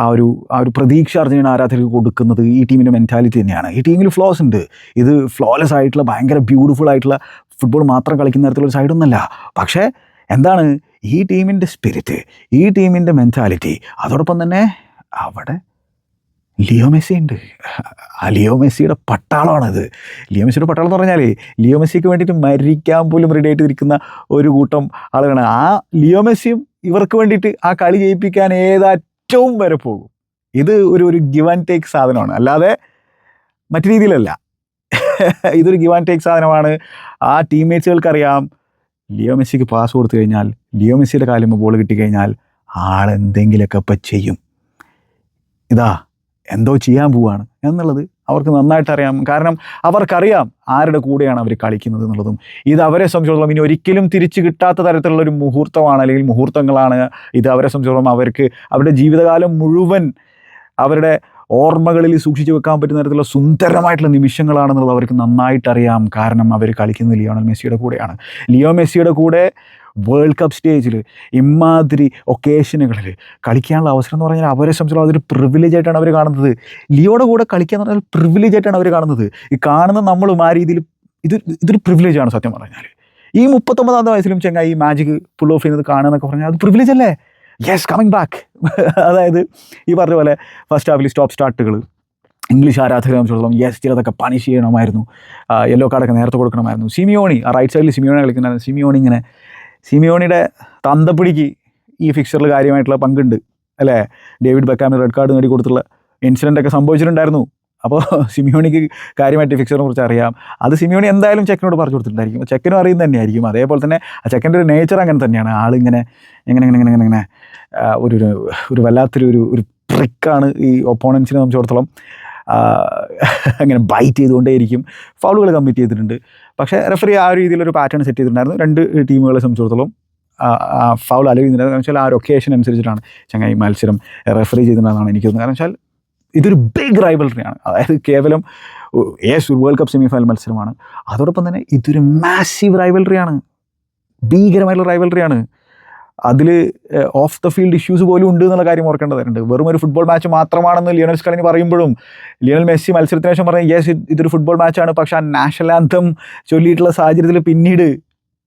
A: ആ ഒരു പ്രതീക്ഷ അർജൻറ്റീന ആരാധകർക്ക് കൊടുക്കുന്നത് ഈ ടീമിൻ്റെ മെൻറ്റാലിറ്റി തന്നെയാണ്. ഈ ടീമിൽ ഫ്ലോസ് ഉണ്ട്. ഇത് ഫ്ലോലെസ് ആയിട്ടുള്ള ഭയങ്കര ബ്യൂട്ടിഫുൾ ആയിട്ടുള്ള ഫുട്ബോൾ മാത്രം കളിക്കുന്ന തരത്തിലൊരു സൈഡൊന്നുമല്ല. പക്ഷേ എന്താണ് ഈ ടീമിൻ്റെ സ്പിരിറ്റ്, ഈ ടീമിൻ്റെ മെൻറ്റാലിറ്റി. അതോടൊപ്പം തന്നെ അവിടെ ലിയോ മെസ്സി ഉണ്ട്. ആ ലിയോ മെസ്സിയുടെ പട്ടാളമാണത്. ലിയോ മെസ്സിയുടെ പട്ടാളം എന്ന് പറഞ്ഞാൽ ലിയോ മെസ്സിക്ക് വേണ്ടിയിട്ട് മരിക്കാൻ പോലും റെഡി ആയിട്ട് ഇരിക്കുന്ന ഒരു കൂട്ടം ആളുകളാണ്. ആ ലിയോ മെസ്സിയും ഇവർക്ക് വേണ്ടിയിട്ട് ആ കളി ജയിപ്പിക്കാൻ ഏതറ്റവും വരെ പോകും. ഇത് ഒരു ഗിവ് ആൻഡ് ടേക്ക് സാധനമാണ്, അല്ലാതെ മറ്റു രീതിയിലല്ല. ഇതൊരു ഗിവ് ആൻഡ് ടേക്ക് സാധനമാണ്. ആ ടീംമേറ്റ്സുകൾക്കറിയാം ലിയോ മെസ്സിക്ക് പാസ് കൊടുത്തു കഴിഞ്ഞാൽ, ലിയോ മെസ്സിയുടെ കാലിൽ ബോൾ കിട്ടിക്കഴിഞ്ഞാൽ ആളെന്തെങ്കിലുമൊക്കെ ഇപ്പം ചെയ്യും. ഇതാ എന്തോ ചെയ്യാൻ പോവുകയാണ് എന്നുള്ളത് അവർക്ക് നന്നായിട്ട് അറിയാം. കാരണം അവർക്കറിയാം ആരുടെ കൂടെയാണ് അവർ കളിക്കുന്നത് എന്നുള്ളതും. ഇത് അവരെ സംബന്ധിച്ചിടത്തോളം ഇനി ഒരിക്കലും തിരിച്ചു കിട്ടാത്ത തരത്തിലുള്ളൊരു മുഹൂർത്തമാണ്, അല്ലെങ്കിൽ മുഹൂർത്തങ്ങളാണ് ഇത്. അവരെ സംബന്ധിച്ചിടത്തോളം അവർക്ക് അവരുടെ ജീവിതകാലം മുഴുവൻ അവരുടെ ഓർമ്മകളിൽ സൂക്ഷിച്ചു വെക്കാൻ പറ്റുന്ന തരത്തിലുള്ള സുന്ദരമായിട്ടുള്ള നിമിഷങ്ങളാണെന്നുള്ളത് അവർക്ക് നന്നായിട്ടറിയാം. കാരണം അവർ കളിക്കുന്നത് ലിയോണൽ മെസ്സിയുടെ കൂടെയാണ്. ലിയോ മെസ്സിയുടെ കൂടെ വേൾഡ് കപ്പ് സ്റ്റേജിൽ ഇമാതിരി ഒക്കേഷനുകളിൽ കളിക്കാനുള്ള അവസരം എന്ന് പറഞ്ഞാൽ അവരെ സംബന്ധിച്ചിടത്തോളം അതൊരു പ്രിവിലേജ് ആയിട്ടാണ് അവർ കാണുന്നത്. ലിയോയുടെ കൂടെ കളിക്കുക എന്ന് പറഞ്ഞാൽ പ്രിവിലേജ് ആയിട്ടാണ് അവർ കാണുന്നത്. ഈ കാണുന്ന നമ്മളും ആ രീതിയിൽ ഇതൊരു പ്രിവിലേജാണ് സത്യം പറഞ്ഞാൽ. ഈ 39-ാമത്തെ വയസ്സിലും ചെങ്ങായി ഈ മാജിക് പുൾ ഓഫ് ചെയ്യുന്നത് കാണുക എന്നൊക്കെ പറഞ്ഞാൽ അത് പ്രിവിലേജ് അല്ലേ? Yes, coming back. അതായത് ഈ പറഞ്ഞ പോലെ ഫസ്റ്റ് ഹാഫിൽ സ്റ്റോപ്പ് സ്റ്റാർട്ടുകൾ ഇംഗ്ലീഷ് ആരാധകരെ സംബന്ധിച്ചിടത്തോളം യെസ് ചിലതൊക്കെ പണിഷ് ചെയ്യണമായിരുന്നു. യെല്ലോ കാർഡൊക്കെ നേരത്തെ കൊടുക്കണമായിരുന്നു. സിമിയോണി ആ റൈറ്റ് സൈഡിൽ സിമിയോണി കളിക്കുന്നുണ്ടായിരുന്നു. സിമിയോണിയുടെ തന്തപ്പിടിക്ക് ഈ ഫിക്സറിൽ കാര്യമായിട്ടുള്ള പങ്കുണ്ട് അല്ലേ? ഡേവിഡ് ബെക്കാമിന് റെഡ് കാർഡ് നേടിക്കൊടുത്തുള്ള ഇൻസിഡൻ്റൊക്കെ സംഭവിച്ചിട്ടുണ്ടായിരുന്നു. അപ്പോൾ സിമിയോണിക്ക് കാര്യമായിട്ട് ഫിക്സറിനെ കുറിച്ച് അറിയാം. അത് സിമിയോണി എന്തായാലും ചെക്കനോട് പറഞ്ഞു കൊടുത്തിട്ടുണ്ടായിരിക്കും. ചെക്കനും അറിയുന്നത് തന്നെയായിരിക്കും. അതേപോലെ തന്നെ ആ ചെക്കൻ്റെ ഒരു നേച്ചർ അങ്ങനെ തന്നെയാണ്. ആളിങ്ങനെ ഇങ്ങനെ ഒരു വല്ലാത്തൊരു ഒരു ട്രിക്കാണ് ഈ ഒപ്പോണൻസിനെ സംബന്ധിച്ചിടത്തോളം. അങ്ങനെ ബൈറ്റ് ചെയ്തുകൊണ്ടേയിരിക്കും. ഫൗളുകൾ കമ്മിറ്റ് ചെയ്തിട്ടുണ്ട്. പക്ഷേ റെഫറി ആ ഒരു രീതിയിലൊരു പാറ്റേൺ സെറ്റ് ചെയ്തിട്ടുണ്ടായിരുന്നു. 2 ടീമുകളെ സംബന്ധിച്ചിടത്തോളം ഫൗൾ അലവിയുന്നില്ല. കാരണം വെച്ചാൽ ആ ഒരു ഒക്കേഷൻ അനുസരിച്ചിട്ടാണ് ചങ്ങായി മത്സരം റെഫറി ചെയ്തിട്ടുണ്ടെന്നാണ് എനിക്ക് തോന്നുന്നത്. കാരണം വെച്ചാൽ ഇതൊരു ബിഗ് റൈവലറിയാണ്. അതായത് കേവലം ഒരു വേൾഡ് കപ്പ് സെമി ഫൈനൽ മത്സരമാണ്. അതോടൊപ്പം തന്നെ ഇതൊരു മാസീവ് റൈവലറിയാണ്, ഭീകരമായിട്ടുള്ള റൈവലറിയാണ്. അതിൽ ഓഫ് ദ ഫീൽഡ് ഇഷ്യൂസ് പോലും ഉണ്ട് എന്നുള്ള കാര്യം ഓർക്കേണ്ടതുണ്ട്. വെറും ഒരു ഫുട്ബോൾ മാച്ച് മാത്രമാണെന്ന് ലിയോണൽ സ്കലോനി പറയുമ്പോഴും ലിയോണൽ മെസ്സി മത്സരത്തിന് ശേഷം പറഞ്ഞ യെസ് ഇതൊരു ഫുട്ബോൾ മാച്ചാണ്, പക്ഷേ ആ നാഷണൽ ആന്തം ചൊല്ലിയിട്ടുള്ള സാഹചര്യത്തിൽ പിന്നീട്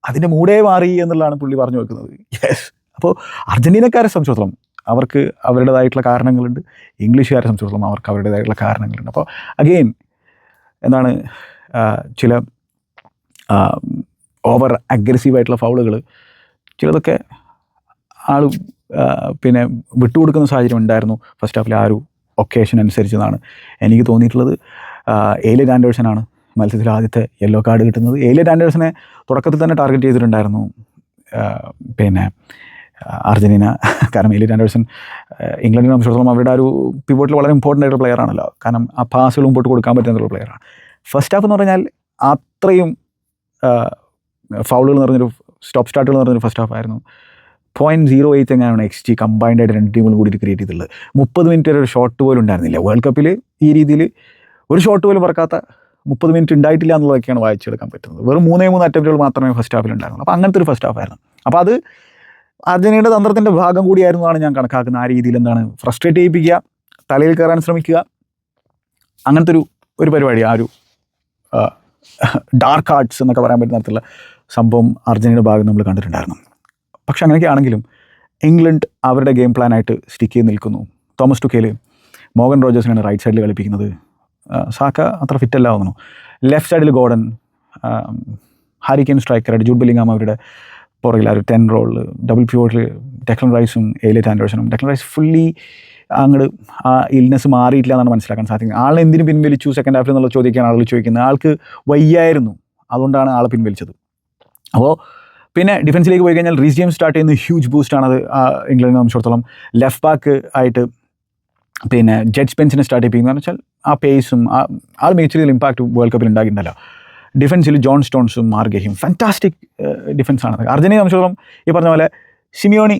A: അതിൻ്റെ മൂടേ മാറി എന്നുള്ളതാണ് പുള്ളി പറഞ്ഞു വെക്കുന്നത്. യെസ്, അപ്പോൾ അർജൻറ്റീനക്കാരെ സംബന്ധിച്ചിടത്തോളം അവർക്ക് അവരുടേതായിട്ടുള്ള കാരണങ്ങളുണ്ട്. ഇംഗ്ലീഷുകാരെ സംബന്ധിച്ചിടത്തോളം അവർക്ക് അവരുടേതായിട്ടുള്ള കാരണങ്ങളുണ്ട്. അപ്പോൾ അഗെയിൻ എന്താണ് ചില ഓവർ അഗ്രസീവായിട്ടുള്ള ഫൗളുകൾ ചിലതൊക്കെ ആൾ പിന്നെ വിട്ടുകൊടുക്കുന്ന സാഹചര്യം ഉണ്ടായിരുന്നു ഫസ്റ്റ് ഹാഫിൽ. ആ ഒരു ഒക്കേഷൻ അനുസരിച്ചതാണ് എനിക്ക് തോന്നിയിട്ടുള്ളത്. എലിയറ്റ് ആൻഡേഴ്സനാണ് മത്സരത്തിൽ ആദ്യത്തെ യെല്ലോ കാർഡ് കിട്ടുന്നത്. എലിയറ്റ് ആൻഡേഴ്സനെ തുടക്കത്തിൽ തന്നെ ടാർഗറ്റ് ചെയ്തിട്ടുണ്ടായിരുന്നു പിന്നെ അർജൻറ്റീന. കാരണം എലിയറ്റ് ആൻഡേഴ്സൺ ഇംഗ്ലണ്ടിനെ സംബന്ധിച്ചിടത്തോളം അവരുടെ ഒരു പിവോട്ടിൽ വളരെ ഇമ്പോർട്ടൻ്റ് ആയിട്ടുള്ള പ്ലെയർ ആണല്ലോ. കാരണം ആ പാസുകൾ മുമ്പോട്ട് കൊടുക്കാൻ പറ്റുന്ന പ്ലെയറാണ്. ഫസ്റ്റ് ഹാഫ് എന്ന് പറഞ്ഞാൽ അത്രയും ഫൗളുകൾ നിറഞ്ഞൊരു സ്റ്റോപ്പ് സ്റ്റാർട്ടുകൾ നിറഞ്ഞൊരു ഫസ്റ്റ് ഹാഫ് ആയിരുന്നു. 0.08 എങ്ങനെയാണ് XG കമ്പൈൻഡ് ആയിട്ട് രണ്ട് ടീമുകൾ കൂടി ക്രിയേറ്റ് ചെയ്തിട്ടുള്ളത്. 30 മിനിറ്റ് വരെ ഒരു ഷോട്ട് പോലും ഉണ്ടായിരുന്നില്ല. വേൾഡ് കപ്പിൽ ഈ രീതിയിൽ ഒരു ഷോട്ട് പോലും പറക്കാത്ത 30 മിനിറ്റ് ഉണ്ടായിട്ടില്ല എന്നുള്ളതൊക്കെയാണ് വായിച്ചെടുക്കാൻ പറ്റുന്നത്. വെറും 3 അറ്റംപ്റ്റുകൾ മാത്രമേ ഫസ്റ്റ് ഹാഫിൽ ഉണ്ടായിരുന്നുള്ളൂ. അപ്പോൾ അങ്ങനത്തെ ഒരു ഫസ്റ്റ് ഹാഫ് ആയിരുന്നു. അപ്പോൾ അത് അർജൻറ്റീനയുടെ തന്ത്രത്തിൻ്റെ ഭാഗം കൂടിയായിരുന്നതാണ് ഞാൻ കണക്കാക്കുന്നത്. ആ രീതിയിൽ എന്താണ് ഫ്രസ്ട്രേറ്റ് ചെയ്യിപ്പിക്കുക, തലയിൽ കയറാൻ ശ്രമിക്കുക, അങ്ങനത്തെ ഒരു പരിപാടി, ആ ഒരു ഡാർക്ക് ആർട്സ് എന്നൊക്കെ പറയാൻ പറ്റുന്ന തരത്തിലുള്ള സംഭവം അർജൻറ്റീനയുടെ ഭാഗം നമ്മൾ കണ്ടിട്ടുണ്ടായിരുന്നു. പക്ഷെ അങ്ങനെയൊക്കെ ആണെങ്കിലും ഇംഗ്ലണ്ട് അവരുടെ ഗെയിം പ്ലാനായിട്ട് സ്റ്റിക്ക് ചെയ്ത് നിൽക്കുന്നു. തോമസ് ടുക്കേൽ മോർഗൻ റോജേഴ്സിനാണ് റൈറ്റ് സൈഡിൽ കളിപ്പിക്കുന്നത്. സാക്ക അത്ര ഫിറ്റല്ല തോന്നുന്നു. ലെഫ്റ്റ് സൈഡിൽ ഗോർഡൻ, ഹാരി കെയ്ൻ സ്ട്രൈക്കറായിട്ട്, ജൂഡ് ബെല്ലിംഗാം അവരുടെ പുറകിൽ ആ ഒരു 10 റോളിൽ, ഡബിൾ പിവോട്ടിൽ ഡെക്ലൻ റൈസും എലിയറ്റ് ആൻഡേഴ്സണും. ഡെക്ലൻ റൈസ് ഫുള്ളി അങ്ങോട്ട് ആ ഇൽനെസ് മാറിയിട്ടില്ല എന്നാണ് മനസ്സിലാക്കാൻ സാധിക്കുന്നത്. ആളെ എന്തിനു പിൻവലിച്ചു സെക്കൻഡ് ഹാഫിൽ എന്നുള്ള ചോദിക്കാണ് ആളുകൾ ചോദിക്കുന്നത്. ആൾക്ക് വയ്യായിരുന്നു, അതുകൊണ്ടാണ് ആളെ പിൻവലിച്ചത്. അപ്പോൾ പിന്നെ ഡിഫൻസിലേക്ക് പോയി കഴിഞ്ഞാൽ റീസ് ജെയിംസ് സ്റ്റാർട്ട് ചെയ്യുന്ന ഹ്യൂജ് ബൂസ്റ്റാണത് ഇംഗ്ലണ്ടിനെ സംബന്ധിച്ചിടത്തോളം. ലെഫ്റ്റ് ബാക്ക് ആയിട്ട് പിന്നെ ജഡ് സ്പെൻസിനെ സ്റ്റാർട്ട് ചെയ്യിപ്പിക്കുന്നത് വെച്ചാൽ ആ പേസും ആൾ മികച്ച രീതിയിൽ ഇമ്പാക്റ്റ് വേൾഡ് കപ്പിൽ ഉണ്ടാക്കിയിട്ടുണ്ടല്ലോ. ഡിഫൻസിൽ ജോൺ സ്റ്റോൺസും മാർഗഹിയും ഫാന്റാസ്റ്റിക് ഡിഫൻസാണ്. അർജൻറ്റീനയെ സംബന്ധിച്ചിടത്തോളം ഈ പറഞ്ഞ പോലെ സിമിയോണി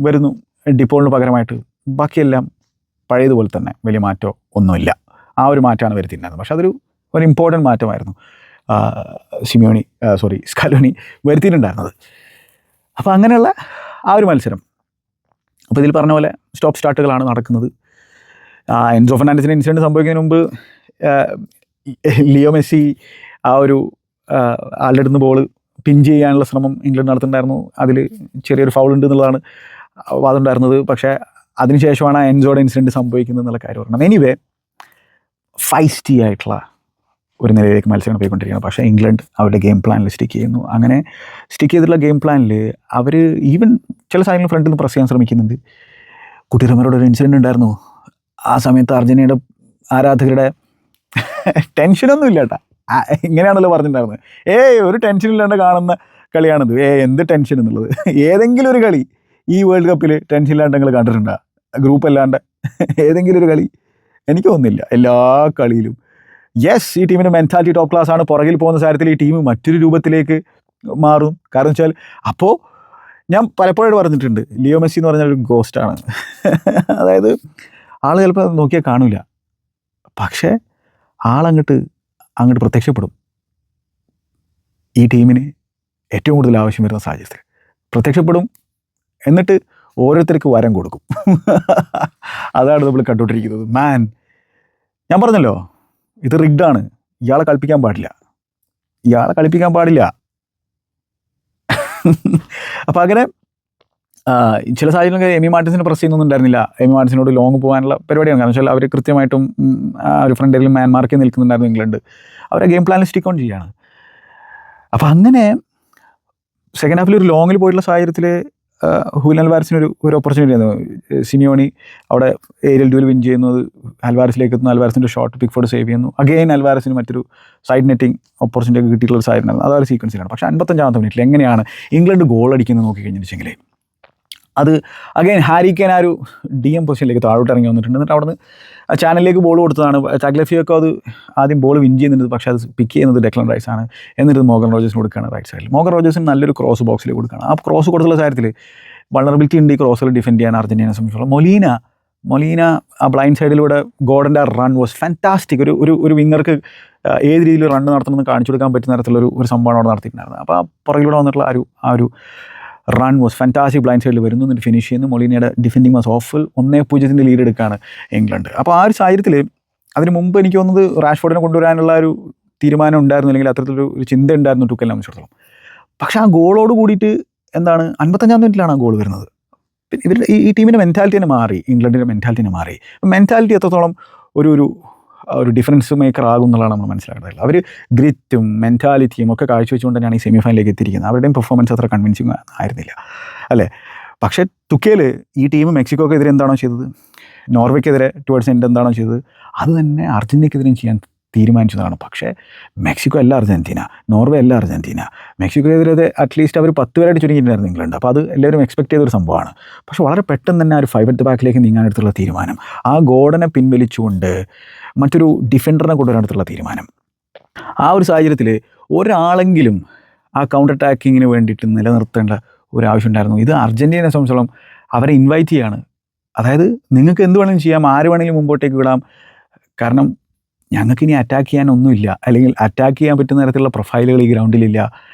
A: വരുന്നു ഡിപ്പോളിന് പകരമായിട്ട്. ബാക്കിയെല്ലാം പഴയതുപോലെ തന്നെ, വലിയ മാറ്റമോ ഒന്നുമില്ല. ആ ഒരു മാറ്റമാണ് വരുത്തിയിട്ടുണ്ടായിരുന്നത്. പക്ഷെ അതൊരു ഇമ്പോർട്ടൻറ്റ് മാറ്റമായിരുന്നു സ്കലോണി വരുത്തിയിട്ടുണ്ടായിരുന്നത്. അപ്പോൾ അങ്ങനെയുള്ള ആ ഒരു മത്സരം. അപ്പോൾ ഇതിൽ പറഞ്ഞ പോലെ സ്റ്റോപ്പ് സ്റ്റാർട്ടുകളാണ് നടക്കുന്നത്. എൻസോ ഫെർണാണ്ടസിൻ്റെ ഇൻസിഡൻറ്റ് സംഭവിക്കുന്നതിന് മുമ്പ് ലിയോ മെസ്സി ആ ഒരു ആളുടെ അടുത്ത് ബോൾ പിൻ ചെയ്യാനുള്ള ശ്രമം ഇംഗ്ലണ്ട് നടത്തുന്നുണ്ടായിരുന്നു. അതിൽ ചെറിയൊരു ഫൗൾ ഉണ്ട് എന്നുള്ളതാണ് വാദം ഉണ്ടായിരുന്നത്. പക്ഷേ അതിനുശേഷമാണ് എൻസോയുടെ ഇൻസിഡൻറ്റ് സംഭവിക്കുന്നത് എന്നുള്ള കാര്യം പറഞ്ഞത്. എനിവേ ഫൈസ്റ്റി ആയിട്ടുള്ള ഒരു നിലയിലേക്ക് മത്സരം പോയിക്കൊണ്ടിരിക്കുകയാണ്. പക്ഷേ ഇംഗ്ലണ്ട് അവരുടെ ഗെയിം പ്ലാനിൽ സ്റ്റിക്ക് ചെയ്യുന്നു. അങ്ങനെ സ്റ്റിക്ക് ചെയ്തിട്ടുള്ള ഗെയിം പ്ലാനിൽ അവർ ഈവൻ ചില സാധനങ്ങൾ ഫ്രണ്ടിൽ നിന്ന് പ്രസ് ചെയ്യാൻ ശ്രമിക്കുന്നുണ്ട്. കുട്ടി റമേറോയുടെ ഒരു ഇൻസിഡൻറ്റ് ഉണ്ടായിരുന്നു. ആ സമയത്ത് അർജൻറ്റീനയുടെ ആരാധകരുടെ ടെൻഷനൊന്നും ഇല്ല കേട്ടോ. ഇങ്ങനെയാണല്ലോ പറഞ്ഞിട്ടുണ്ടായിരുന്നത്. ഒരു ടെൻഷനില്ലാണ്ട് കാണുന്ന കളിയാണിത്. എന്ത് ടെൻഷൻ എന്നുള്ളത്. ഏതെങ്കിലും ഒരു കളി ഈ വേൾഡ് കപ്പിൽ ടെൻഷൻ ഇല്ലാണ്ട് നിങ്ങൾ കണ്ടിട്ടുണ്ടോ? ഗ്രൂപ്പ് അല്ലാണ്ട് ഏതെങ്കിലും ഒരു കളി എനിക്ക് തോന്നുന്നില്ല. എല്ലാ കളിയിലും യെസ്, ഈ ടീമിൻ്റെ മെൻറ്റാലിറ്റി ടോപ്പ് ക്ലാസ് ആണ്. പുറകിൽ പോകുന്ന കാര്യത്തിൽ ഈ ടീം മറ്റൊരു രൂപത്തിലേക്ക് മാറും. കാരണം വെച്ചാൽ അപ്പോൾ ഞാൻ പലപ്പോഴും പറഞ്ഞിട്ടുണ്ട്, ലിയോ മെസ്സി എന്ന് പറഞ്ഞൊരു ഗോസ്റ്റാണ്. അതായത് ആൾ ചിലപ്പോൾ നോക്കിയാൽ കാണില്ല, പക്ഷേ ആളങ്ങോട്ട് പ്രത്യക്ഷപ്പെടും. ഈ ടീമിന് ഏറ്റവും കൂടുതൽ ആവശ്യം വരുന്ന സാഹചര്യത്തിൽ പ്രത്യക്ഷപ്പെടും. എന്നിട്ട് ഓരോരുത്തർക്ക് വരം കൊടുക്കും. അതാണ് നമ്മൾ കണ്ടുകൊണ്ടിരിക്കുന്നത്. മാൻ, ഞാൻ പറഞ്ഞല്ലോ, ഇത് റിഗ്ഡാണ്. ഇയാളെ കളിപ്പിക്കാൻ പാടില്ല. അപ്പം അങ്ങനെ ചില സാഹചര്യങ്ങളിൽ എമി മാർട്ടിൻസിന് പ്രസ് ചെയ്യുന്നൊന്നും ഉണ്ടായിരുന്നില്ല. എമി മാർട്ടിൻസിനോട് ലോങ് പോകാനുള്ള പരിപാടിയാണ്. കാരണം വെച്ചാൽ അവർ കൃത്യമായിട്ടും ഒരു ഫ്രണ്ട് ഏരിയയിൽ മാൻ മാർക്കിൽ നിൽക്കുന്നുണ്ടായിരുന്നു ഇംഗ്ലണ്ട്. അവരെ ഗെയിം പ്ലാനിൽ സ്റ്റിക്ക് ഓൺ ചെയ്യുകയാണ്. അപ്പം അങ്ങനെ സെക്കൻഡ് ഹാഫിൽ ഒരു ലോങ്ങിൽ പോയിട്ടുള്ള സാഹചര്യത്തിൽ ഹൂലിൻ അൽവാരസിന് ഒരു ഓപ്പർച്യൂണിറ്റി ആയിരുന്നു. സിമിയോണി അവിടെ ഏരിയൽ ഡ്യൂൽ വിൻ ചെയ്യുന്നത്, അൽവാരസിലേക്ക് എത്തുന്നു. അൽവാരസിൻ്റെ ഷോട്ട് പിക്ഫോർഡ് സേവ് ചെയ്യുന്നു. അഗെയിൻ അൽവാരസിന് മറ്റൊരു സൈഡ് നെറ്റിംഗ് ഓപ്പർച്യൂണിറ്റി ഒക്കെ കിട്ടിയിട്ടുള്ള ഒരു സാഹചര്യം ആയിരുന്നു. അതൊരു സീക്വൻസിലാണ്. പക്ഷേ 55-ാമത്തെ മിനിറ്റിൽ എങ്ങനെയാണ് ഇംഗ്ലണ്ട് ഗോൾ അടിക്കുന്നത് നോക്കിക്കഴിഞ്ഞിട്ടുണ്ടെങ്കിൽ അത് അഗെയിൻ ഹാരി കെയ്ൻ ആ ഒരു DM പൊസിഷനിലേക്ക് താഴോട്ട് ഇറങ്ങി വന്നിട്ടുണ്ട്. എന്നിട്ട് അവിടെ നിന്ന് ചാനലിലേക്ക് ബോൾ കൊടുത്തതാണ്. ടാഗ്ലഫിയൊക്കെ അത് ആദ്യം ബോൾ വിൻ ചെയ്യുന്നുണ്ട്. പക്ഷേ അത് പിക്ക് ചെയ്യുന്നത് ഡെക്ലൻ റൈസ് ആണ്. എന്നിട്ട് മോർഗൻ റോജേഴ്സിന് കൊടുക്കുകയാണ് റൈറ്റ് സൈഡിൽ. മോർഗൻ റോജേഴ്സിന് നല്ലൊരു ക്രോസ് ബോക്സിൽ കൊടുക്കുകയാണ്. ആ ക്രോസ് കൊടുത്തുള്ള കാര്യത്തിൽ വൾണറബിലിറ്റി ഉണ്ട് ഈ ക്രോസിൽ ഡിഫെൻഡ് ചെയ്യാൻ അർജൻറ്റീനയെ സംബന്ധിച്ചുള്ള. മൊലീന ആ ബ്ലൈൻഡ് സൈഡിലൂടെ ഗോർഡൻ്റെ റൺ വാസ് ഫാന്റാസ്റ്റിക്. ഒരു വിങ്ങർക്ക് ഏത് രീതിയിൽ റണ്ണ് നടത്തണമെന്ന് കാണിച്ചു കൊടുക്കാൻ പറ്റുന്ന തരത്തിലൊരു സംഭവമാണ് അവിടെ നടത്തിയിട്ടുണ്ടായിരുന്നത്. അപ്പോൾ ആ പുറകിലൂടെ വന്നിട്ടുള്ള ആ ഒരു റൺ വാസ് ഫാന്റാസ്റ്റിക്. ബ്ലൈൻഡ് സൈഡിൽ വരുന്നു, എന്നിട്ട് ഫിനിഷ് ചെയ്യുന്നു. മൊലീനയുടെ ഡിഫെൻഡിങ് വാസ് ഓഫുൾ. 1-0 ലീഡ് എടുക്കുകയാണ് ഇംഗ്ലണ്ട്. അപ്പോൾ ആ ഒരു സാഹചര്യത്തിൽ അതിന് മുമ്പ് എനിക്ക് തോന്നുന്നത് റാഷ്ഫോർഡിനെ കൊണ്ടുവരാനുള്ള ഒരു തീരുമാനം ഉണ്ടായിരുന്നു, അല്ലെങ്കിൽ അത്തരത്തിലൊരു ചിന്ത ഉണ്ടായിരുന്നു ടുക്കലിനെ സംബന്ധിച്ചിടത്തോളം. പക്ഷേ ആ ഗോളോട് കൂടിയിട്ട് എന്താണ് 55-ാം മിനിറ്റിലാണ് ആ ഗോൾ വരുന്നത്. ഇവരുടെ ഈ ടീമിൻ്റെ മെൻറ്റാലിറ്റി തന്നെ മാറി, ഇംഗ്ലണ്ടിൻ്റെ മെൻറ്റാലിറ്റി തന്നെ മാറി. മെൻറ്റാലിറ്റി എത്രത്തോളം ഒരു ഡിഫറൻസ് മേക്കർ ആകും എന്നുള്ളതാണ് നമ്മൾ മനസ്സിലാക്കുന്നത്. അവർ ഗ്രിറ്റും മെൻറ്റാലിറ്റിയും ഒക്കെ കാഴ്ചവെച്ചുകൊണ്ട് തന്നെയാണ് ഈ സെമി ഫൈനലിലേക്ക് എത്തിയിരിക്കുന്നത്. അവരുടെയും പെർഫോമൻസ് അത്ര കൺവിൻസിങ് ആയിരുന്നില്ല അല്ലേ. പക്ഷേ തുക്കേൽ ഈ ടീം മെക്സിക്കോക്കെതിരെ എന്താണോ ചെയ്തത്, നോർവേക്കെതിരെ ടുവേർഡ്സ് എൻഡ് എന്താണോ ചെയ്തത്, അത് തന്നെ അർജൻറ്റീനയ്ക്കെതിരെയും ചെയ്യാൻ തീരുമാനിച്ചതാണ്. പക്ഷേ മെക്സിക്കോ അല്ല അർജൻറ്റീന, നോർവേ അല്ല അർജൻറ്റീന. മെക്സിക്കോയെതിരെ അറ്റ്ലീസ്റ്റ് അവർ 10 പേരായിട്ട് ചുരുങ്ങിയിട്ടുണ്ടായിരുന്നു ഇംഗ്ലണ്ട്. അപ്പോൾ അത് എല്ലാവരും എക്സ്പെക്ട് ചെയ്തൊരു സംഭവമാണ്. പക്ഷേ വളരെ പെട്ടെന്ന് തന്നെ ആ ഒരു 5 at the ബാക്കിലേക്ക് നീങ്ങാനെടുത്തുള്ള തീരുമാനം, ആ ഗോർഡനെ പിൻവലിച്ചുകൊണ്ട് മറ്റൊരു ഡിഫൻഡറിനെ കൊണ്ടുവരാനെടുത്തുള്ള തീരുമാനം, ആ ഒരു സാഹചര്യത്തിൽ ഒരാളെങ്കിലും ആ കൗണ്ടർ അറ്റാക്കിങ്ങിന് വേണ്ടിയിട്ട് നിലനിർത്തേണ്ട ഒരു ആവശ്യം ഉണ്ടായിരുന്നു. ഇത് അർജൻറ്റീനയെ സംബന്ധിച്ചോളം അവരെ ഇൻവൈറ്റ് ചെയ്യാണ്. അതായത് നിങ്ങൾക്ക് എന്ത് വേണമെങ്കിലും ചെയ്യാം, ആര് വേണമെങ്കിലും മുമ്പോട്ടേക്ക് വിടാം, കാരണം ഞങ്ങൾക്കിനി അറ്റാക്ക് ചെയ്യാനൊന്നുമില്ല, അല്ലെങ്കിൽ അറ്റാക്ക് ചെയ്യാൻ പറ്റുന്ന തരത്തിലുള്ള പ്രൊഫൈലുകൾ ഈ ഗ്രൗണ്ടിലില്ല.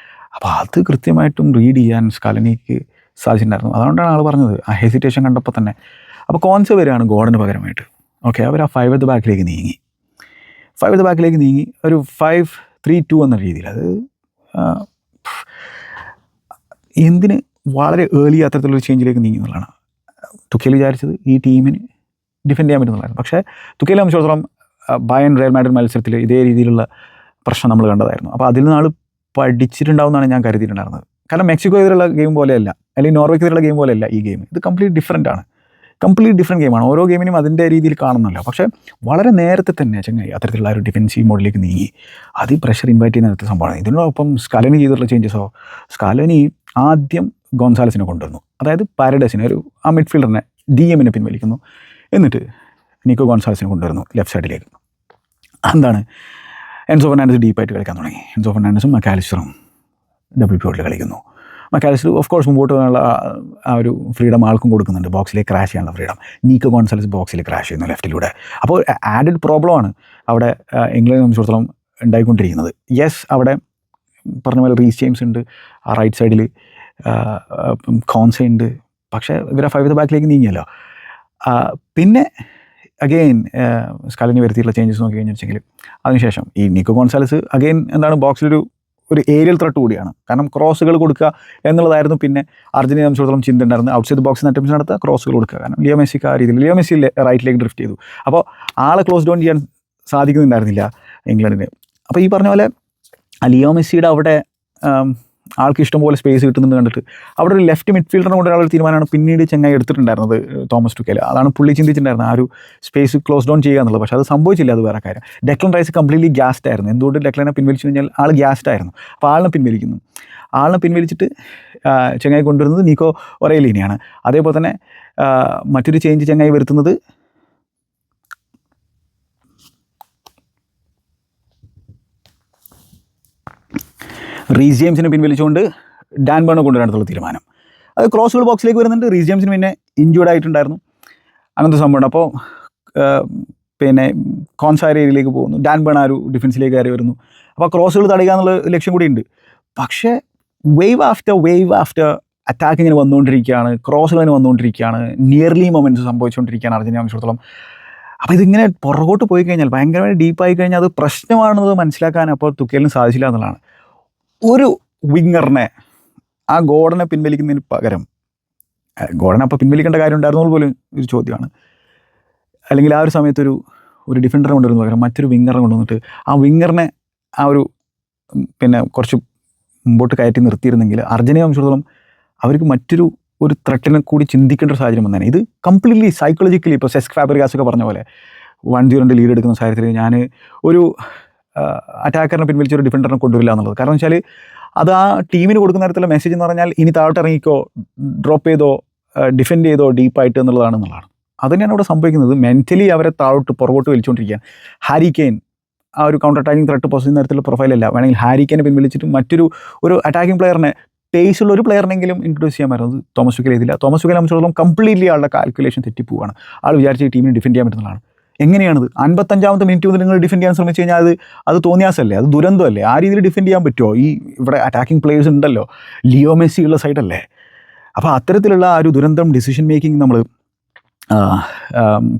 A: അപ്പോൾ അത് കൃത്യമായിട്ടും റീഡ് ചെയ്യാൻ സ്കാലനിക്ക് സാധിച്ചിട്ടുണ്ടായിരുന്നു. അതുകൊണ്ടാണ് ആൾ പറഞ്ഞത് ആ ഹെസിറ്റേഷൻ കണ്ടപ്പോൾ തന്നെ. അപ്പോൾ കോൺസ് വരികയാണ് ഗോർഡന് പകരമായിട്ട്. ഓക്കെ, അവർ ആ 5 at the ബാക്കിലേക്ക് നീങ്ങി. 5 at the ബാക്കിലേക്ക് നീങ്ങി ഒരു 5-3-2 എന്ന രീതിയിൽ. അത് എന്തിന് വളരെ ഏർലി അത്തരത്തിലൊരു ചേഞ്ചിലേക്ക് നീങ്ങി എന്നുള്ളതാണ്. തുക്കേൽ വിചാരിച്ചത് ഈ ടീമിന് ഡിഫെൻഡ് ചെയ്യാൻ പറ്റുന്നതായിരുന്നു. പക്ഷേ തുക്കേലിനെ സംബന്ധിച്ചിടത്തോളം ബയൺ റയൽ മാഡ്രിഡ് മത്സരത്തിൽ ഇതേ രീതിയിലുള്ള പ്രശ്നം നമ്മൾ കണ്ടതായിരുന്നു. അപ്പോൾ അതിൽ നിന്ന് ആൾ പഠിച്ചിട്ടുണ്ടാവുമെന്നാണ് ഞാൻ കരുതിയിട്ടുണ്ടായിരുന്നത്. കാരണം മെക്സിക്കോ എതിരുള്ള ഗെയിം പോലെയല്ല, അല്ലെങ്കിൽ നോർവേക്ക് എതിരുള്ള ഗെയിം പോലെയല്ല ഈ ഗെയിം. ഇത് കംപ്ലീറ്റ് ഡിഫറെൻറ്റ് ഗെയിമാണ്. ഓരോ ഗെയിമിനും അതിൻ്റെ രീതിയിൽ കാണുന്നല്ലോ. പക്ഷേ വളരെ നേരത്തെ തന്നെ ചങ്ങായി അത്തരത്തിലുള്ള ഒരു ഡിഫെൻസീവ് മോഡിലേക്ക് നീങ്ങി. അത് പ്രഷർ ഇൻവൈറ്റ് ചെയ്യുന്ന നേരത്തെ സംഭവമാണ്. ഇതിനോടൊപ്പം സ്കാലനി ചെയ്തിട്ടുള്ള ചേഞ്ചസോ, സ്കാലനി ആദ്യം ഗോൺസാലസിനെ കൊണ്ടുവന്നു, അതായത് പാരഡൈസിനെ, ഒരു ആ മിഡ്ഫീൽഡറിനെ DM-നെ പിൻവലിക്കുന്നു. എന്നിട്ട് നിക്കോ ഗോൺസാലസിനെ കൊണ്ടുവരുന്നു ലെഫ്റ്റ് സൈഡിലേക്ക്. എന്താണ്, എൻസോ ഫെർണാണ്ടസ് ഡീപ്പായിട്ട് കളിക്കാൻ തുടങ്ങി. എൻസോ ഫെർണാണ്ടസും മക്കാലിസ്റ്ററും ഡബിൾ പിവോട്ടിൽ കളിക്കുന്നു. മക്കാലിസ്റ്റർ ഓഫ് കോഴ്സ് മുമ്പോട്ട് പോകാനുള്ള ആ ഒരു ഫ്രീഡം ആൾക്കും കൊടുക്കുന്നുണ്ട്, ബോക്സിലേക്ക് ക്രാഷ് ചെയ്യാനുള്ള ഫ്രീഡം. നീക്കോ ഗോൺസാലസ് ബോക്സിൽ ക്രാഷ് ചെയ്യുന്നു ലെഫ്റ്റിലൂടെ. അപ്പോൾ ആഡഡ് പ്രോബ്ലമാണ് അവിടെ ഇംഗ്ലണ്ടിനെ സംബന്ധിച്ചിടത്തോളം ഉണ്ടായിക്കൊണ്ടിരിക്കുന്നത്. യെസ്, അവിടെ പറഞ്ഞ പോലെ റീസ് ജെയിംസ് ഉണ്ട്, ആ റൈറ്റ് സൈഡിൽ കോൺസെ ഉണ്ട്. പക്ഷേ ഇവരെ 5 at the ബാക്കിലേക്ക് നീങ്ങിയല്ലോ. പിന്നെ അഗെയിൻ സ്കാലനി വരുത്തിയിട്ടുള്ള ചേഞ്ചസ് നോക്കി കഴിഞ്ഞാൽ വെച്ചെങ്കിൽ അതിനുശേഷം ഈ നിക്കോ ഗോൺസാലസ് അഗെയിൻ എന്താണ്, ബോക്സിലൊരു ഏരിയൽ ത്രട്ട് കൂടിയാണ്. കാരണം ക്രോസുകൾ കൊടുക്കുക എന്നുള്ളതായിരുന്നു പിന്നെ അർജൻറ്റീനയെ സംബന്ധിച്ചിടത്തോളം ചിന്ത ഉണ്ടായിരുന്നു. ഔട്ട്സൈഡ് ബോക്സിന് അറ്റംപ്റ്റ്സ് നടത്തുക, ക്രോസുകൾ കൊടുക്കുക. കാരണം ലിയോ മെസ്സിക്ക് ആ രീതിയിൽ, ലിയോ മെസ്സി റൈറ്റിലേക്ക് ഡ്രിഫ്റ്റ് ചെയ്തു. അപ്പോൾ ആളെ ക്ലോസ് ഡൗൺ ചെയ്യാൻ സാധിക്കുന്നുണ്ടായിരുന്നില്ല ഇംഗ്ലണ്ടിന്. അപ്പോൾ ഈ പറഞ്ഞ പോലെ ലിയോ മെസ്സിയുടെ അവിടെ ആൾക്ക് ഇഷ്ടംപോലെ സ്പേസ് കിട്ടുന്നത് കണ്ടിട്ട് അവിടെ ഒരു ലെഫ്റ്റ് മിഡ്ഫീൽഡറിനെ കൊണ്ടുള്ള തീരുമാനമാണ് പിന്നീട് ചെങ്ങായി എടുത്തിട്ടുണ്ടായിരുന്നത്, തോമസ് ടുക്കേൽ. അതാണ് പുള്ളി ചിന്തിച്ചിട്ടുണ്ടായിരുന്നത്, ആ ഒരു സ്പേസ് ക്ലോസ് ഡൗൺ ചെയ്യുക എന്നുള്ളത്. പക്ഷേ അത് സംഭവിച്ചില്ല, അത് വേറെ കാര്യം. ഡെക്ലൻ റൈസ് കംപ്ലീറ്റ്ലി ഗ്യാസ്ഡ് ആയിരുന്നു. എന്തുകൊണ്ട് ഡെക്ലനെ പിൻവലിച്ചു കഴിഞ്ഞാൽ ആൾ ഗ്യാസ്ഡ് ആയിരുന്നു. അപ്പോൾ ആളിനെ പിൻവലിച്ചിട്ട് ചെങ്ങായി കൊണ്ടുവരുന്നത് നിക്കോ ഒറേലിനെയാണ്. അതേപോലെ തന്നെ മറ്റൊരു ചേഞ്ച് ചെങ്ങായി വരുത്തുന്നത് റീസ് ജെയിംസിനെ പിൻവലിച്ചുകൊണ്ട് ഡാൻ ബേണെ കൊണ്ടുവരാനുള്ള തീരുമാനം. അത് ക്രോസുകൾ ബോക്സിലേക്ക് വരുന്നുണ്ട്. റീസ് ജെയിംസിന് പിന്നെ ഇഞ്ചുർഡ് ആയിട്ടുണ്ടായിരുന്നു, അങ്ങനത്തെ സംഭവമുണ്ട്. അപ്പോൾ പിന്നെ കോൺസാര ഏരിയയിലേക്ക് പോകുന്നു, ഡാൻ ബേൺ ആ ഒരു ഡിഫൻസിലേക്ക് കയറി വരുന്നു. അപ്പോൾ ക്രോസുകൾ തടയുക എന്നുള്ള ലക്ഷ്യം കൂടി ഉണ്ട്. പക്ഷേ വേവ് ആഫ്റ്റർ അറ്റാക്ക് ഇങ്ങനെ വന്നുകൊണ്ടിരിക്കുകയാണ്, ക്രോസുകൾ ഇങ്ങനെ വന്നുകൊണ്ടിരിക്കുകയാണ്, നിയർലി മൊമെൻറ്റ്സ് സംഭവിച്ചുകൊണ്ടിരിക്കുകയാണ് അർജൻറ്റീനയെ സംബന്ധിച്ചിടത്തോളം. അപ്പോൾ ഇതിങ്ങനെ പുറകോട്ട് പോയി കഴിഞ്ഞാൽ, ഭയങ്കരമായി ഡീപ്പായി കഴിഞ്ഞാൽ അത് പ്രശ്നമാണെന്നത് മനസ്സിലാക്കാൻ അപ്പോൾ തുക്കേലിന് സാധിച്ചില്ല എന്നുള്ളതാണ്. ഒരു വിങ്ങറിനെ, ആ ഗോർഡനെ പിൻവലിക്കുന്നതിന് പകരം, ഗോർഡനെ അപ്പോൾ പിൻവലിക്കേണ്ട കാര്യം ഉണ്ടായിരുന്നത് പോലും ഒരു ചോദ്യമാണ്. അല്ലെങ്കിൽ ആ ഒരു സമയത്ത് ഒരു ഡിഫൻഡറെ കൊണ്ടുവരുന്ന പകരം മറ്റൊരു വിങ്ങറിനെ കൊണ്ടുവന്നിട്ട് ആ വിങ്ങറിനെ ആ ഒരു പിന്നെ കുറച്ച് മുമ്പോട്ട് കയറ്റി നിർത്തിയിരുന്നെങ്കിൽ അർജൻറ്റീനയെ സംബന്ധിച്ചിടത്തോളം അവർക്ക് മറ്റൊരു ത്രെട്ടിനെ കൂടി ചിന്തിക്കേണ്ട ഒരു സാഹചര്യം വന്നേനെ. ഇത് കംപ്ലീറ്റ്ലി സൈക്കോളജിക്കലി, ഇപ്പോൾ സെസ്ക് ഫാബ്രിഗാസ് ഒക്കെ പറഞ്ഞ പോലെ 1-0 ലീഡ് എടുക്കുന്ന സാഹചര്യത്തിൽ ഞാൻ ഒരു അറ്റാക്കറിനെ പിൻവലിച്ച് ഒരു ഡിഫൻഡറിനെ കൊണ്ടുവരില്ല എന്നുള്ളത്. കാരണം വെച്ചാൽ അത് ആ ടീമിന് കൊടുക്കുന്ന തരത്തിലുള്ള മെസ്സേജ് എന്ന് പറഞ്ഞാൽ ഇനി താഴോട്ട് ഇറങ്ങിക്കോ, ഡ്രോപ്പ് ചെയ്തോ, ഡിഫെൻഡ് ചെയ്തോ ഡീപ്പായിട്ട് എന്നുള്ളതാണ്. അത് തന്നെയാണ് ഇവിടെ സംഭവിക്കുന്നത്. മെൻ്റലി അവരെ താഴോട്ട് പുറകോട്ട് വലിച്ചുകൊണ്ടിരിക്കുകയാണ്. ഹാരി കെയ്ൻ ആ ഒരു കൗണ്ടർ അറ്റാക്കിംഗ് ത്രെട്ട് പൊസിഷൻ തരത്തിലുള്ള പ്രൊഫൈലല്ല. വേണമെങ്കിൽ ഹാരി കെയ്നെ പിൻവലിച്ചിട്ട് മറ്റൊരു അറ്റാക്കിംഗ് പ്ലെയറിനെ, പേസുള്ള ഒരു പ്ലെയറിനെങ്കിലും ഇൻട്രൊഡ്യൂസ് ചെയ്യാൻ പറ്റുന്നത് തോമസ് ടുക്കേൽ ചെയ്തില്ല. തോമസ് ടുക്കേൽ സംബന്ധിച്ചിടത്തോളം കംപ്ലീറ്റ്ലി ആളുടെ കാൽക്കുലേഷൻ തെറ്റിപ്പോവാണ്. ആൾ വിചാരിച്ച ഈ ടീമിനെ ഡിഫെൻഡ് ചെയ്യാൻ പറ്റുന്നതാണ്. എങ്ങനെയാണത് 55ാമത്തെ മിനിറ്റ് മുതൽ നിങ്ങൾ ഡിഫെൻഡ് ചെയ്യാൻ ശ്രമിച്ചു കഴിഞ്ഞാൽ അത് തോന്നിയാസല്ലേ, അത് ദുരന്തമല്ലേ? ആ രീതിയിൽ ഡിഫെൻഡ് ചെയ്യാൻ പറ്റുമോ? ഇവിടെ അറ്റാക്കിംഗ് പ്ലേയേഴ്സ് ഉണ്ടല്ലോ, ലിയോ മെസ്സി ഉള്ള സൈഡല്ലേ. അപ്പോൾ അത്തരത്തിലുള്ള ആ ഒരു ദുരന്തം ഡിസിഷൻ മേക്കിംഗ് നമ്മൾ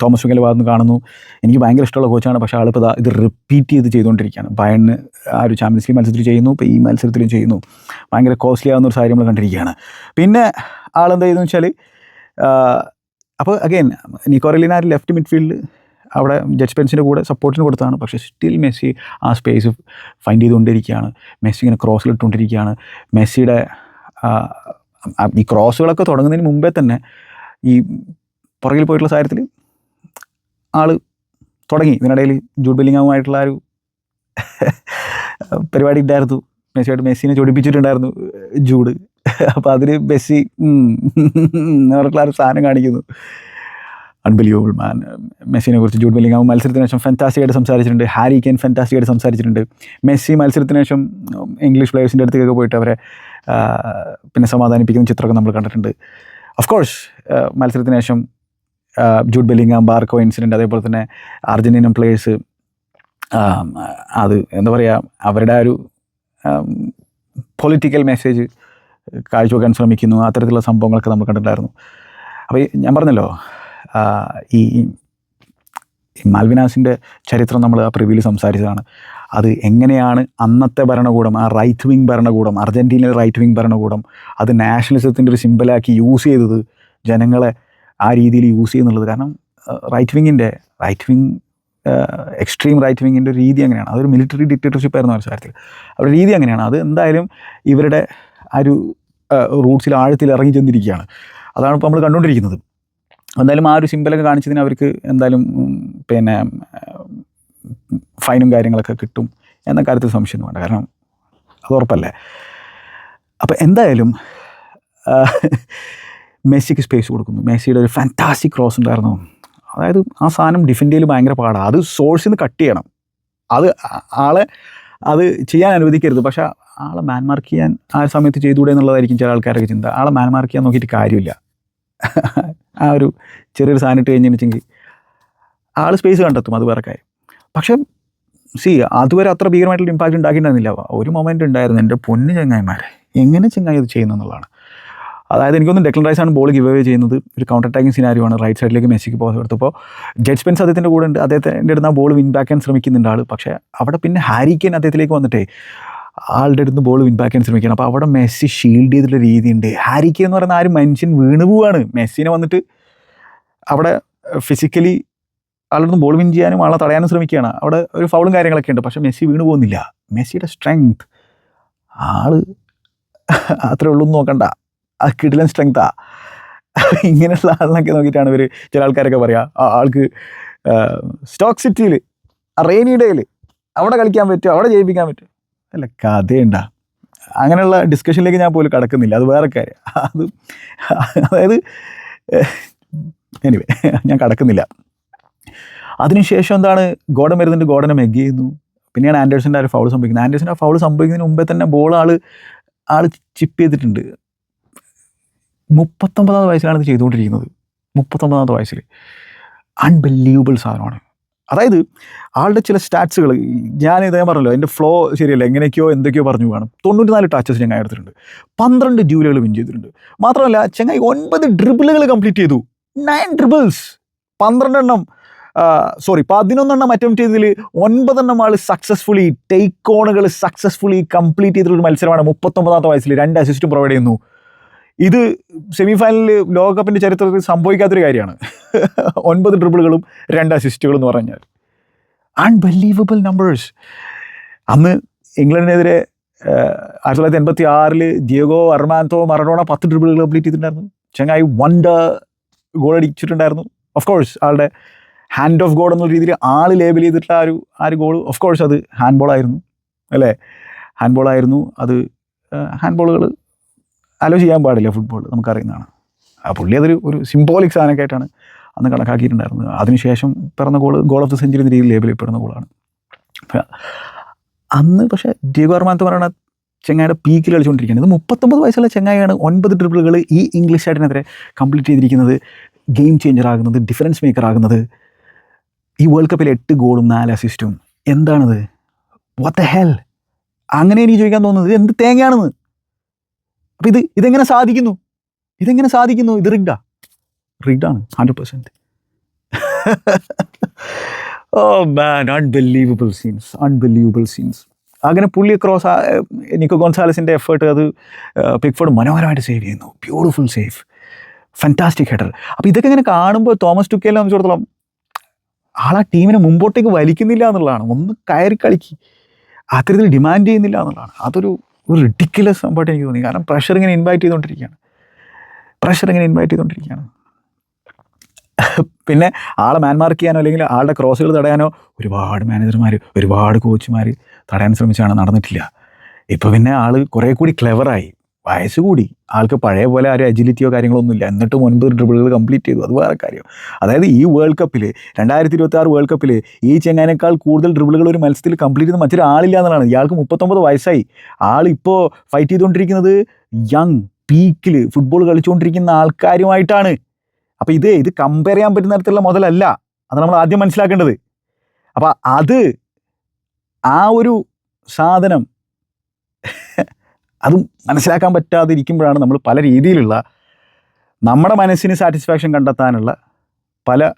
A: തോമസ് ടുക്കേലിൻ്റെ ഭാഗത്ത് നിന്ന് കാണുന്നു. എനിക്ക് ഭയങ്കര ഇഷ്ടമുള്ള കോച്ചാണ്. പക്ഷേ ആളിപ്പോൾ ഇത് റിപ്പീറ്റ് ചെയ്തുകൊണ്ടിരിക്കുകയാണ്. ബയണിന് ആ ഒരു ചാമ്പ്യൻസ് ലീഗ് മത്സരത്തിൽ ചെയ്യുന്നു, ഇപ്പോൾ ഈ മത്സരത്തിലും ചെയ്യുന്നു. ഭയങ്കര കോസ്റ്റ്ലി ആകുന്ന ഒരു സാഹചര്യം നമ്മൾ കണ്ടിരിക്കുകയാണ്. പിന്നെ ആളെന്താ ചെയ്തെന്ന് വെച്ചാൽ, അപ്പോൾ അഗെയിൻ നിക്കോറലിന ആ ലെഫ്റ്റ് മിഡ്ഫീൽഡ് അവിടെ ജഡ്ജ് പെൻസിൻ്റെ കൂടെ സപ്പോർട്ടിന് കൊടുത്താണ്. പക്ഷേ സ്റ്റിൽ മെസ്സി ആ സ്പേസ് ഫൈൻഡ് ചെയ്തുകൊണ്ടിരിക്കുകയാണ്. മെസ്സി ഇങ്ങനെ ക്രോസിലിട്ടുകൊണ്ടിരിക്കുകയാണ്. മെസ്സിയുടെ ഈ ക്രോസുകളൊക്കെ തുടങ്ങുന്നതിന് മുമ്പേ തന്നെ ഈ പുറകിൽ പോയിട്ടുള്ള സാഹചര്യത്തിൽ ആൾ തുടങ്ങി. ഇതിനിടയിൽ ജൂഡ് ബെല്ലിംഗാമുമായിട്ടുള്ള ഒരു പരിപാടി ഉണ്ടായിരുന്നു. മെസ്സിനെ ചൊടിപ്പിച്ചിട്ടുണ്ടായിരുന്നു ജൂഡ്. അപ്പോൾ അതിന് മെസ്സി അവർക്കുള്ള ഒരു സാധനം കാണിക്കുന്നു. അൺബിലീവബിൾ മാൻ. മെസ്സിനെ കുറിച്ച് ജൂഡ് ബെല്ലിംഗാം മത്സരത്തിന് ശേഷം ഫാന്റാസ്റ്റിക്കായിട്ട് സംസാരിച്ചിട്ടുണ്ട്. ഹാരി കെയ്ൻ ഫാന്റാസ്റ്റിക്കായിട്ട് സംസാരിച്ചിട്ടുണ്ട്. മെസ്സി മത്സരത്തിന് ശേഷം ഇംഗ്ലീഷ് പ്ലേയേഴ്സിൻ്റെ അടുത്തേക്കൊക്കെ പോയിട്ട് അവരെ പിന്നെ സമാധാനിപ്പിക്കുന്ന ചിത്രമൊക്കെ നമ്മൾ കണ്ടിട്ടുണ്ട്. ഓഫ് കോഴ്സ് മത്സരത്തിന് ശേഷം ജൂഡ് ബെല്ലിംഗാം, ബാർക്കോ ഇൻസിഡൻറ്റ്, അതേപോലെ തന്നെ അർജൻറ്റീനൻ പ്ലേയേഴ്സ് അത് എന്താ പറയുക, അവരുടെ ഒരു പൊളിറ്റിക്കൽ മെസ്സേജ് കാഴ്ചവെക്കാൻ ശ്രമിക്കുന്നു. അത്തരത്തിലുള്ള സംഭവങ്ങളൊക്കെ നമ്മൾ കണ്ടിട്ടുണ്ടായിരുന്നു. അപ്പോൾ ഞാൻ പറഞ്ഞല്ലോ, ഈ മാൽവിനാസിൻ്റെ ചരിത്രം നമ്മൾ ആ പ്രിവ്യൂവിൽ സംസാരിച്ചതാണ്. അത് എങ്ങനെയാണ് അന്നത്തെ ഭരണകൂടം, ആ റൈറ്റ് വിങ് ഭരണകൂടം, അർജൻറ്റീനയിലെ റൈറ്റ് വിങ് ഭരണകൂടം അത് നാഷണലിസത്തിൻ്റെ ഒരു സിമ്പലാക്കി യൂസ് ചെയ്തത്, ജനങ്ങളെ ആ രീതിയിൽ യൂസ് ചെയ്യുന്നുള്ളത്. കാരണം റൈറ്റ് വിങ് എക്സ്ട്രീം റൈറ്റ് വിങ്ങിൻ്റെ ഒരു രീതി അങ്ങനെയാണ്. അതൊരു മിലിറ്ററി ഡിക്റ്റേറ്റർഷിപ്പ് ആയിരുന്നു ആ കാര്യത്തിൽ. അവരുടെ രീതി അങ്ങനെയാണ്. അത് എന്തായാലും ഇവരുടെ ആ ഒരു റൂട്ട്സിൽ ആഴത്തിൽ ഇറങ്ങി ചെന്നിരിക്കുകയാണ്. അതാണ് ഇപ്പോൾ നമ്മൾ കണ്ടുകൊണ്ടിരിക്കുന്നത്. എന്തായാലും ആ ഒരു സിമ്പലൊക്കെ കാണിച്ചതിന് അവർക്ക് എന്തായാലും പിന്നെ ഫൈനും കാര്യങ്ങളൊക്കെ കിട്ടും എന്ന കാര്യത്തിൽ സംശയമൊന്നും വേണ്ട. കാരണം അത് ഉറപ്പല്ലേ. അപ്പോൾ എന്തായാലും മെസ്സിക്ക് സ്പേസ് കൊടുക്കുന്നു. മെസ്സിയുടെ ഒരു ഫാന്റാസ്റ്റിക് ക്രോസ് ഉണ്ടായിരുന്നു. അതായത് ആ സാധനം ഡിഫെൻഡ് ചെയ്യൽ ഭയങ്കര പാടാണ്. അത് സോഴ്സിൽ നിന്ന് കട്ട് ചെയ്യണം. അത് ആളെ അത് ചെയ്യാൻ അനുവദിക്കരുത്. പക്ഷേ ആളെ മാൻമാർക്ക് ചെയ്യാൻ ആ സമയത്ത് ചെയ്തുകൂടെ എന്നുള്ളതായിരിക്കും ചില ആൾക്കാരൊക്കെ ചിന്ത. ആളെ മാൻമാർക്ക് ചെയ്യാൻ നോക്കിയിട്ട് കാര്യമില്ല. ആ ഒരു ചെറിയൊരു സാധനം ഇട്ട് കഴിഞ്ഞിട്ടുണ്ടെങ്കിൽ ആൾ സ്പേസ് കണ്ടെത്തും, അത് വേറെ കാര്യം. പക്ഷേ അതുവരെ അത്ര ഭീകരമായിട്ടുള്ള ഇമ്പാക്റ്റ് ഉണ്ടാക്കിയിട്ടുണ്ടായിരുന്നില്ല. ഒരു മൊമെൻ്റ് ഉണ്ടായിരുന്നു, എൻ്റെ പൊന്ന് ചങ്ങായിമാരെ, എങ്ങനെ ചങ്ങായി അത് ചെയ്യുന്നു എന്നുള്ളതാണ്. അതായത് എനിക്കൊന്നും ഡെക്ലൻ റൈസാണ് ബോൾ ഗിവ് അവേ ചെയ്യുന്നത്. ഒരു കൗണ്ടർ അറ്റാക്കിംഗ് സിനാരിയോ ആണ്. റൈറ്റ് സൈഡിലേക്ക് മെസ്സിക്ക് പോകാൻ കൊടുത്തപ്പോൾ ജഡ് സ്പെൻസ് അദ്ദേഹത്തിൻ്റെ കൂടെ ഉണ്ട്. അദ്ദേഹത്തിൻ്റെ അടുത്ത് ആ ബോൾ വിൻ ബാക്ക് ചെയ്യാൻ ശ്രമിക്കുന്നുണ്ട് ആൾ. പക്ഷേ അവിടെ പിന്നെ ഹാരി കെയ്ൻ അദ്ദേഹത്തിലേക്ക് വന്നിട്ടേ ആളുടെ അടുത്ത് ബോൾ വിൻ ബാക്ക് ചെയ്യാൻ ശ്രമിക്കണം. അപ്പോൾ അവിടെ മെസ്സി ഷീൽഡ് ചെയ്തിട്ടുള്ള രീതിയുണ്ട്. ഹാരി കെയ്ൻ എന്ന് പറയുന്ന ആ ഒരു മനുഷ്യൻ വീണ് പോവാണ്. മെസ്സിനെ വന്നിട്ട് അവിടെ ഫിസിക്കലി ആളുടെ ബോൾ വിൻ ചെയ്യാനും ആളെ തടയാനും ശ്രമിക്കുകയാണ്. അവിടെ ഒരു ഫൗളും കാര്യങ്ങളൊക്കെ ഉണ്ട്. പക്ഷേ മെസ്സി വീണ് പോകുന്നില്ല. മെസ്സിയുടെ സ്ട്രെങ്ത് ആൾ അത്രേ ഉള്ളൂ എന്ന് നോക്കണ്ട. ആ കിടിലൻ സ്ട്രെങ്താ. ഇങ്ങനെയുള്ള ആളിനൊക്കെ നോക്കിയിട്ടാണ് ഇവർ ചില ആൾക്കാരൊക്കെ പറയുക ആൾക്ക് സ്റ്റോക്ക് സിറ്റിയിൽ റെയിനി ഡേയിൽ അവിടെ കളിക്കാൻ പറ്റും, അവിടെ ജയിപ്പിക്കാൻ പറ്റും. അല്ല, കഥയുണ്ടാ. അങ്ങനെയുള്ള ഡിസ്കഷനിലേക്ക് ഞാൻ പോലും കടക്കുന്നില്ല. അത് വേറെ കാര്യം. അതായത് എനിവേ ഞാൻ കടക്കുന്നില്ല. അതിനുശേഷം എന്താണ്, ഗോർഡൻ വരുന്നുണ്ട്. ഗോർഡനെ മെഗ് ചെയ്യുന്നു. പിന്നെയാണ് ആൻഡേഴ്സൻ്റെ ആ ഒരു ഫൗൾ സംഭവിക്കുന്നത്. ആൻഡേഴ്സൻ്റെ ആ ഫൗൾ സംഭവിക്കുന്നതിന് മുമ്പേ തന്നെ ബോൾ ആൾ ചിപ്പ് ചെയ്തിട്ടുണ്ട്. 39-ാമത്തെ വയസ്സിലാണ് ഇത് ചെയ്തുകൊണ്ടിരിക്കുന്നത്. 39-ാമത്തെ വയസ്സിൽ. അൺബിലീവബിൾ സാധനമാണ്. അതായത് ആളുടെ ചില സ്റ്റാറ്റ്സുകൾ ഞാൻ ഇതേ പറഞ്ഞല്ലോ, എൻ്റെ ഫ്ലോ ശരിയല്ല, എങ്ങനെയൊക്കെയോ എന്തൊക്കെയോ പറഞ്ഞു കാണും. 94 ടച്ചസ് ചങ്ങായി എടുത്തിട്ടുണ്ട്. 12 ഡ്യൂലുകൾ വിൻ ചെയ്തിട്ടുണ്ട്. മാത്രമല്ല ചങ്ങായി 9 ഡ്രിബിളുകൾ കംപ്ലീറ്റ് ചെയ്തു. 9 ഡ്രിബിൾസ്. 11 എണ്ണം അറ്റംപ്റ്റ് ചെയ്തതിൽ 9 എണ്ണം ആൾ സക്സസ്ഫുള്ളി ടേക്ക് ഓണുകൾ സക്സസ്ഫുള്ളി കംപ്ലീറ്റ് ചെയ്തിട്ടുള്ള മത്സരമാണ്. 39-ാമത്തെ വയസ്സിൽ 2 അസിസ്റ്റും പ്രൊവൈഡ് ചെയ്യുന്നു. ഇത് സെമി ഫൈനലിൽ ലോകകപ്പിൻ്റെ ചരിത്രത്തിൽ സംഭവിക്കാത്തൊരു കാര്യമാണ്. 9 ഡ്രിബിളുകളും 2 അസിസ്റ്റുകളും എന്ന് പറഞ്ഞാൽ അൺബിലീവബിൾ നമ്പേഴ്സ്. അന്ന് ഇംഗ്ലണ്ടിനെതിരെ 1986 ദിയേഗോ അർമാൻഡോ മറഡോണ 10 ഡ്രിബിളുകൾ കംപ്ലീറ്റ് ചെയ്തിട്ടുണ്ടായിരുന്നു. ചങ്ങായി വണ്ടർ ഗോൾ അടിച്ചിട്ടുണ്ടായിരുന്നു. ഓഫ് കോഴ്സ് ആളുടെ ഹാൻഡ് ഓഫ് ഗോഡ് എന്നുള്ള രീതിയിൽ ആൾ ലേബൽ ചെയ്തിട്ടുള്ള ആ ഒരു ഗോൾ ഓഫ് കോഴ്സ് അത് ഹാൻഡ് ബോളായിരുന്നു, അല്ലേ? ഹാൻഡ് ബോളായിരുന്നു. അത് ഹാൻഡ് ബോളുകൾ അലോ ചെയ്യാൻ പാടില്ല ഫുട്ബോൾ, നമുക്കറിയുന്നതാണ്. ആ പുള്ളി ഒരു സിംബോളിക് സാധനമൊക്കെ ആയിട്ടാണ് അന്ന് കണക്കാക്കിയിട്ടുണ്ടായിരുന്നത്. അതിനുശേഷം പിറന്ന ഗോൾ ഓഫ് ദ സെഞ്ചുറി എന്ന രീതിയിൽ ലേബൽ ചെയ്യപ്പെടുന്ന ഗോളാണ് അന്ന്. പക്ഷേ ഡിയേഗോ അർമാൻഡോ പറയുന്ന ചെങ്ങായിയുടെ പീക്കിൽ കളിച്ചുകൊണ്ടിരിക്കുകയാണ്. ഇത് 39 വയസ്സുള്ള ചെങ്ങായിയാണ് 9 ഡ്രിബിളുകൾ ഈ ഇംഗ്ലീഷ് സൈഡിനെതിരെ കംപ്ലീറ്റ് ചെയ്തിരിക്കുന്നത്. ഗെയിം ചേഞ്ചർ ആകുന്നത്, ഡിഫറൻസ് മേക്കർ ആകുന്നത്. ഈ വേൾഡ് കപ്പിൽ 8 ഗോളും 4 അസിസ്റ്റും. എന്താണത്? What the hell? അങ്ങനെ എനിക്ക് ചോദിക്കാൻ തോന്നുന്നത്, ഇത് എന്ത് തേങ്ങയാണെന്ന്. അപ്പം ഇതെങ്ങനെ സാധിക്കുന്നു? ഇത് റിഗ്ഡാണ് 100%. ഓ മാൻ, അൺബിലീവബിൾ സീൻസ്. അങ്ങനെ പുള്ളി ക്രോസ്, നിക്കോ ഗോൺസാലസിൻ്റെ എഫേർട്ട്, അത് പിക്ഫോർഡ് മനോഹരമായിട്ട് സേവ് ചെയ്യുന്നു. Beautiful save, fantastic header. അപ്പോൾ ഇതൊക്കെ ഇങ്ങനെ കാണുമ്പോൾ തോമസ് ടുക്കേലിനെ സംബന്ധിച്ചിടത്തോളം ആളാ ടീമിനെ മുമ്പോട്ടേക്ക് വലിക്കുന്നില്ല എന്നുള്ളതാണ്. ഒന്ന് കയറി കളിക്ക്, അത്തരത്തിൽ ഡിമാൻഡ് ചെയ്യുന്നില്ല എന്നുള്ളതാണ്. അതൊരു റിഡിക്കുലസ് സംഭവമായിട്ട് എനിക്ക് തോന്നി. കാരണം പ്രഷർ ഇങ്ങനെ ഇൻവൈറ്റ് ചെയ്തുകൊണ്ടിരിക്കുകയാണ്. പിന്നെ ആളെ മാൻമാർക്ക് ചെയ്യാനോ അല്ലെങ്കിൽ ആളുടെ ക്രോസുകൾ തടയാനോ ഒരുപാട് മാനേജർമാർ, ഒരുപാട് കോച്ചുമാർ തടയാൻ ശ്രമിച്ചാണ്, നടന്നിട്ടില്ല. ഇപ്പോൾ പിന്നെ ആൾ കുറേ കൂടി ക്ലെവറായി, വയസ്സ് കൂടി, ആൾക്ക് പഴയ പോലെ ആ ഒരു അജിലിറ്റിയോ കാര്യങ്ങളൊന്നും ഇല്ല. എന്നിട്ട് 9 ഡ്രിബിളുകൾ കംപ്ലീറ്റ് ചെയ്തു, അത് വേറെ കാര്യം. അതായത് ഈ വേൾഡ് കപ്പിൽ 2026 വേൾഡ് കപ്പിൽ ഈ ചെങ്ങാനേക്കാൾ കൂടുതൽ ഡ്രിബിളുകൾ ഒരു മത്സരത്തിൽ കംപ്ലീറ്റ് ചെയ്യുന്ന മറ്റൊരാളില്ല എന്നുള്ളതാണ്. ഇയാൾക്ക് 39 വയസ്സായി. ആളിപ്പോൾ ഫൈറ്റ് ചെയ്തുകൊണ്ടിരിക്കുന്നത് യങ് പീക്കിൽ ഫുട്ബോൾ കളിച്ചുകൊണ്ടിരിക്കുന്ന ആൾക്കാരുമായിട്ടാണ്. അപ്പോൾ ഇത് കമ്പയർ ചെയ്യാൻ പറ്റുന്ന തരത്തിലുള്ള മുതലല്ല, അത് നമ്മൾ ആദ്യം മനസ്സിലാക്കേണ്ടത്. അപ്പോൾ അത് ആ ഒരു സാധനം അതും മനസ്സിലാക്കാൻ പറ്റാതിരിക്കുമ്പോഴാണ് നമ്മൾ പല രീതിയിലുള്ള നമ്മുടെ മനസ്സിന് സാറ്റിസ്ഫാക്ഷൻ കണ്ടെത്താനുള്ള പല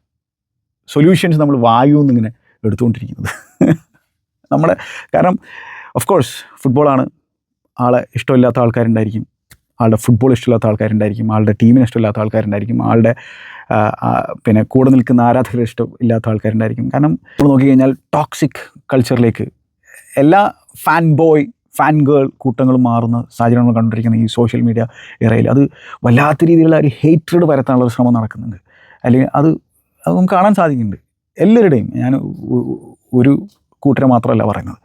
A: സൊല്യൂഷൻസ് നമ്മൾ വായുവിൽ ഇങ്ങനെ എടുത്തുകൊണ്ടിരിക്കുന്നത്. കാരണം ഓഫ് കോഴ്സ് ഫുട്ബോളാണ്, ആളെ ഇഷ്ടമില്ലാത്ത ആൾക്കാരുണ്ടായിരിക്കും, ആളുടെ ഫുട്ബോൾ ഇഷ്ടമില്ലാത്ത ആൾക്കാരുണ്ടായിരിക്കും, ആളുടെ ടീമിന് ഇഷ്ടമില്ലാത്ത ആൾക്കാരുണ്ടായിരിക്കും, ആളുടെ പിന്നെ കൂടെ നിൽക്കുന്ന ആരാധകരെ ഇഷ്ടമില്ലാത്ത ആൾക്കാരുണ്ടായിരിക്കും. കാരണം നമ്മൾ നോക്കിക്കഴിഞ്ഞാൽ ടോക്സിക് കൾച്ചറിലേക്ക് എല്ലാ ഫാൻ ഗേൾ കൂട്ടങ്ങളും മാറുന്ന സാഹചര്യം നമ്മൾ കണ്ടുകൊണ്ടിരിക്കുന്ന ഈ സോഷ്യൽ മീഡിയ ഇറയിൽ അത് വല്ലാത്ത രീതിയിലുള്ള ഒരു ഹേറ്റ്രഡ് പരത്താനുള്ള ഒരു ശ്രമം നടക്കുന്നുണ്ട്. അല്ലെങ്കിൽ അത് നമുക്ക് കാണാൻ സാധിക്കുന്നുണ്ട് എല്ലാവരുടെയും. ഞാൻ ഒരു കൂട്ടരെ മാത്രമല്ല പറയുന്നത്.